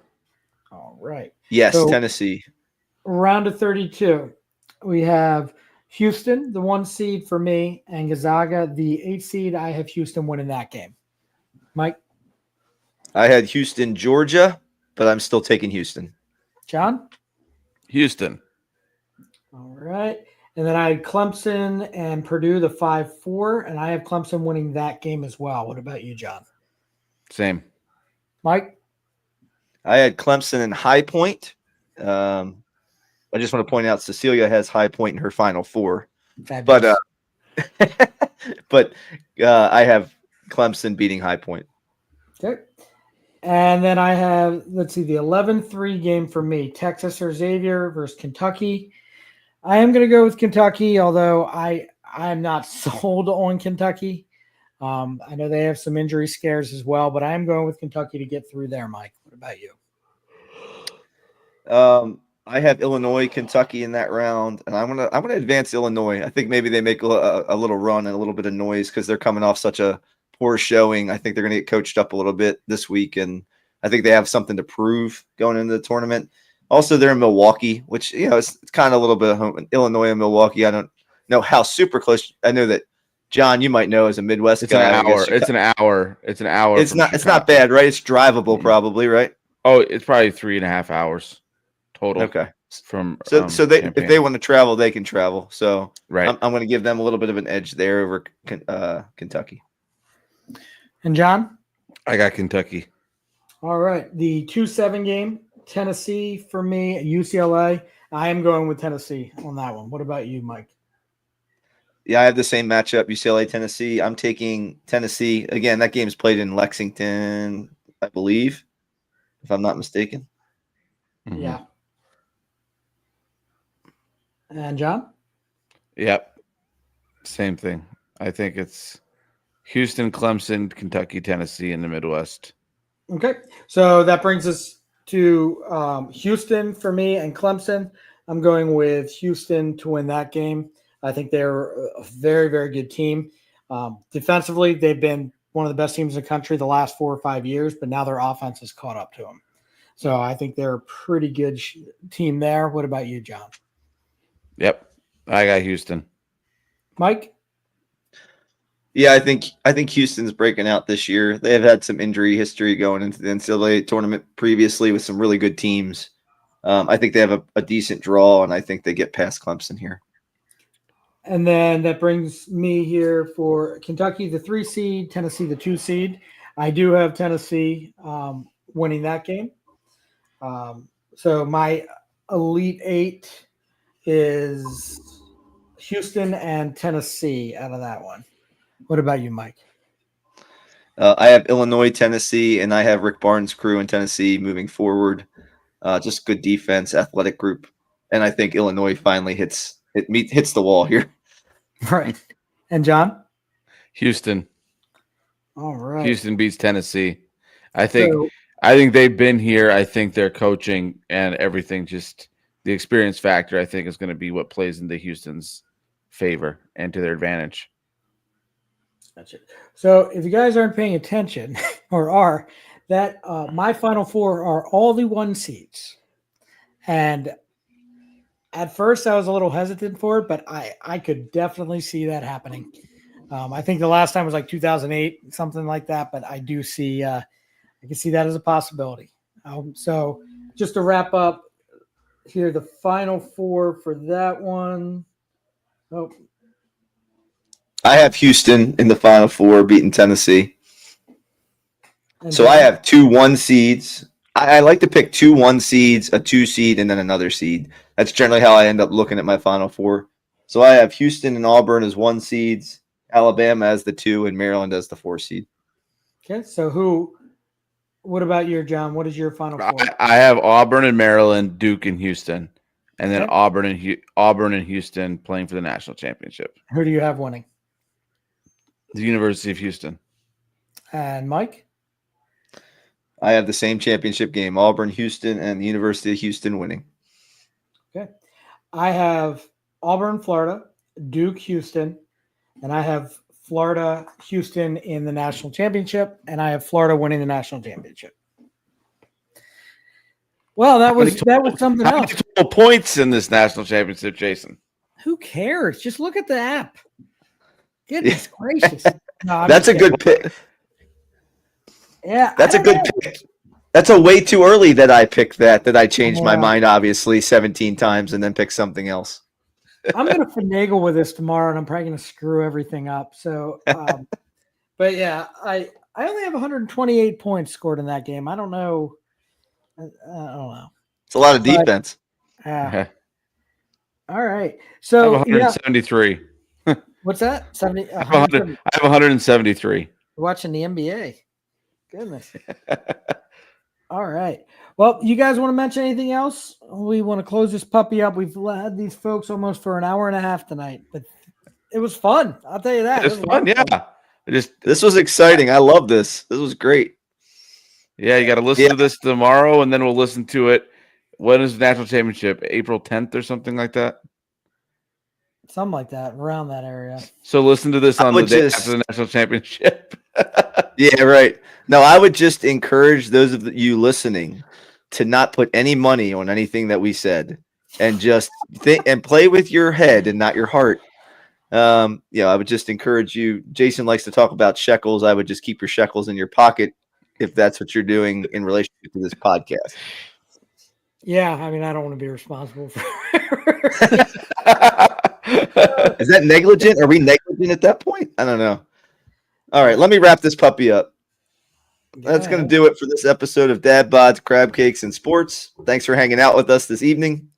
All right. Yes, So- Tennessee. Round of 32. We have Houston, the 1 seed for me, and Gonzaga, the 8 seed. I have Houston winning that game. Mike? I had Houston, Georgia, but I'm still taking Houston. John? Houston. All right. And then I had Clemson and Purdue, the 5-4, and I have Clemson winning that game as well. What about you, John? Same. Mike? I had Clemson and High Point. I just want to point out Cecilia has High Point in her Final Four, Fabulous. but I have Clemson beating High Point. Okay. And then I have, let's see, the 11-3 game for me, Texas or Xavier versus Kentucky. I am going to go with Kentucky, although I'm not sold on Kentucky. I know they have some injury scares as well, but I am going with Kentucky to get through there, Mike. What about you? I have Illinois, Kentucky in that round, and I'm gonna advance Illinois. I think maybe they make a little run and a little bit of noise because they're coming off such a poor showing. I think they're gonna get coached up a little bit this week, and I think they have something to prove going into the tournament. Also, they're in Milwaukee, which it's kind of a little bit of home. Illinois and Milwaukee. I don't know how super close. I know that John, you might know as a Midwest It's guy. an hour. It's an hour. It's an hour. It's not bad, right? It's drivable, probably, right? Oh, it's probably 3.5 hours total. Okay. From So they Champaign. if they want to travel, they can travel. So Right. I'm going to give them a little bit of an edge there over Kentucky. And John? I got Kentucky. All right. The 2-7 game, Tennessee for me, UCLA. I am going with Tennessee on that one. What about you, Mike? Yeah, I have the same matchup, UCLA, Tennessee. I'm taking Tennessee. Again, that game's played in Lexington, I believe, if I'm not mistaken. Mhm. Yeah. And John? Yep. Same thing. I think it's Houston, Clemson, Kentucky, Tennessee in the Midwest. Okay. So that brings us to Houston for me and Clemson. I'm going with Houston to win that game. I think they're a very, very good team. Defensively, they've been one of the best teams in the country the last 4 or 5 years, but now their offense has caught up to them. So I think they're a pretty good team there. What about you, John? Yep. I got Houston. Mike? Yeah, I think Houston's breaking out this year. They have had some injury history going into the NCAA tournament previously with some really good teams. I think they have a decent draw, and I think they get past Clemson here. And then that brings me here for Kentucky, the 3 seed, Tennessee, the 2 seed. I do have Tennessee winning that game. So my Elite 8 is Houston and Tennessee out of that one. What about you, Mike? I have Illinois, Tennessee, and I have Rick Barnes' crew in Tennessee moving forward. Just good defense, athletic group, and I think Illinois finally hits the wall here. Right. And John? Houston. All right. Houston beats Tennessee. I think So- I think they've been here. I think their coaching and everything, just the experience factor, I think is going to be what plays into Houston's favor and to their advantage. That's it. So if you guys aren't paying attention or are, that my Final Four are all the 1 seeds. And at first I was a little hesitant for it, but I could definitely see that happening. I think the last time was like 2008, something like that, but I do see I can see that as a possibility. So just to wrap up here, the Final Four for that one. Oh, I have Houston in the Final Four beating Tennessee. So I have 2 1 seeds. I like to pick 2 1 seeds, a 2 seed, and then another seed. That's generally how I end up looking at my Final Four. So I have Houston and Auburn as 1 seeds, Alabama as the 2, and Maryland as the 4 seed. okay. So what about you, John? What is your Final Four? I have Auburn and Maryland, Duke and Houston, and then Okay. Auburn and Houston playing for the national championship. Who do you have winning? The University of Houston. And Mike? I have the same championship game, Auburn, Houston, and the University of Houston winning. Okay. I have Auburn, Florida, Duke, Houston, and I have Florida, Houston in the national championship, and I have Florida winning the national championship. Well, that was something How else. many total points in this national championship, Jason? Who cares? Just look at the app. Goodness gracious. No, I'm That's a just good pick. Yeah. That's I a don't good know. pick. That's a way too early that I picked that I changed my mind, obviously, 17 times and then picked something else. I'm going to finagle with this tomorrow, and I'm probably going to screw everything up. So, but yeah, I only have 128 points scored in that game. I don't know. I don't know. It's a lot of defense. All right. I So have 173. what's that? 70. I have 173. Watching the NBA. Goodness. All right. Well, you guys want to mention anything else? We want to close this puppy up. We've had these folks almost for an hour and a half tonight, but it was fun. I'll tell you that. It was fun, yeah. This was exciting. I love this. This was great. Yeah, you got to listen to this tomorrow, and then we'll listen to it. When is the national championship? April 10th or something like that? Something like that, around that area. So listen to this on the day after the national championship. Yeah, right. No, I would just encourage those of you listening to not put any money on anything that we said, and just think and play with your head and not your heart. I would just encourage you. Jason likes to talk about shekels. I would just keep your shekels in your pocket if that's what you're doing in relationship to this podcast. Yeah, I mean, I don't want to be responsible for. Is that negligent? Are we negligent at that point? I don't know. All right, let me wrap this puppy up. That's going to do it for this episode of Dad Bods, Crab Cakes, and Sports. Thanks for hanging out with us this evening.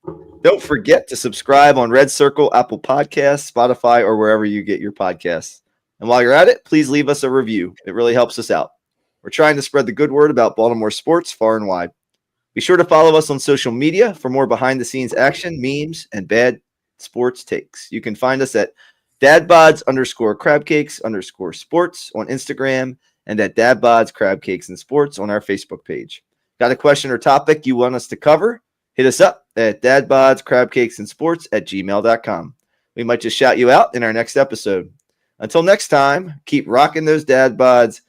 Don't forget to subscribe on Red Circle, Apple Podcasts, Spotify, or wherever you get your podcasts. And while you're at it, please leave us a review. It really helps us out. We're trying to spread the good word about Baltimore sports far and wide. Be sure to follow us on social media for more behind-the-scenes action, memes, and bad sports takes. You can find us at dadbods_crabcakes_sports on Instagram and at dadbods crab cakes and sports on our Facebook page. Got a question or topic you want us to cover? Hit us up at dadbodscrabcakesandsports@gmail.com. We might just shout you out in our next episode. Until next time, keep rocking those dad bods,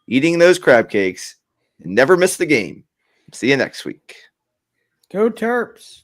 eating those crab cakes, and never miss the game. See you next week. Go Terps.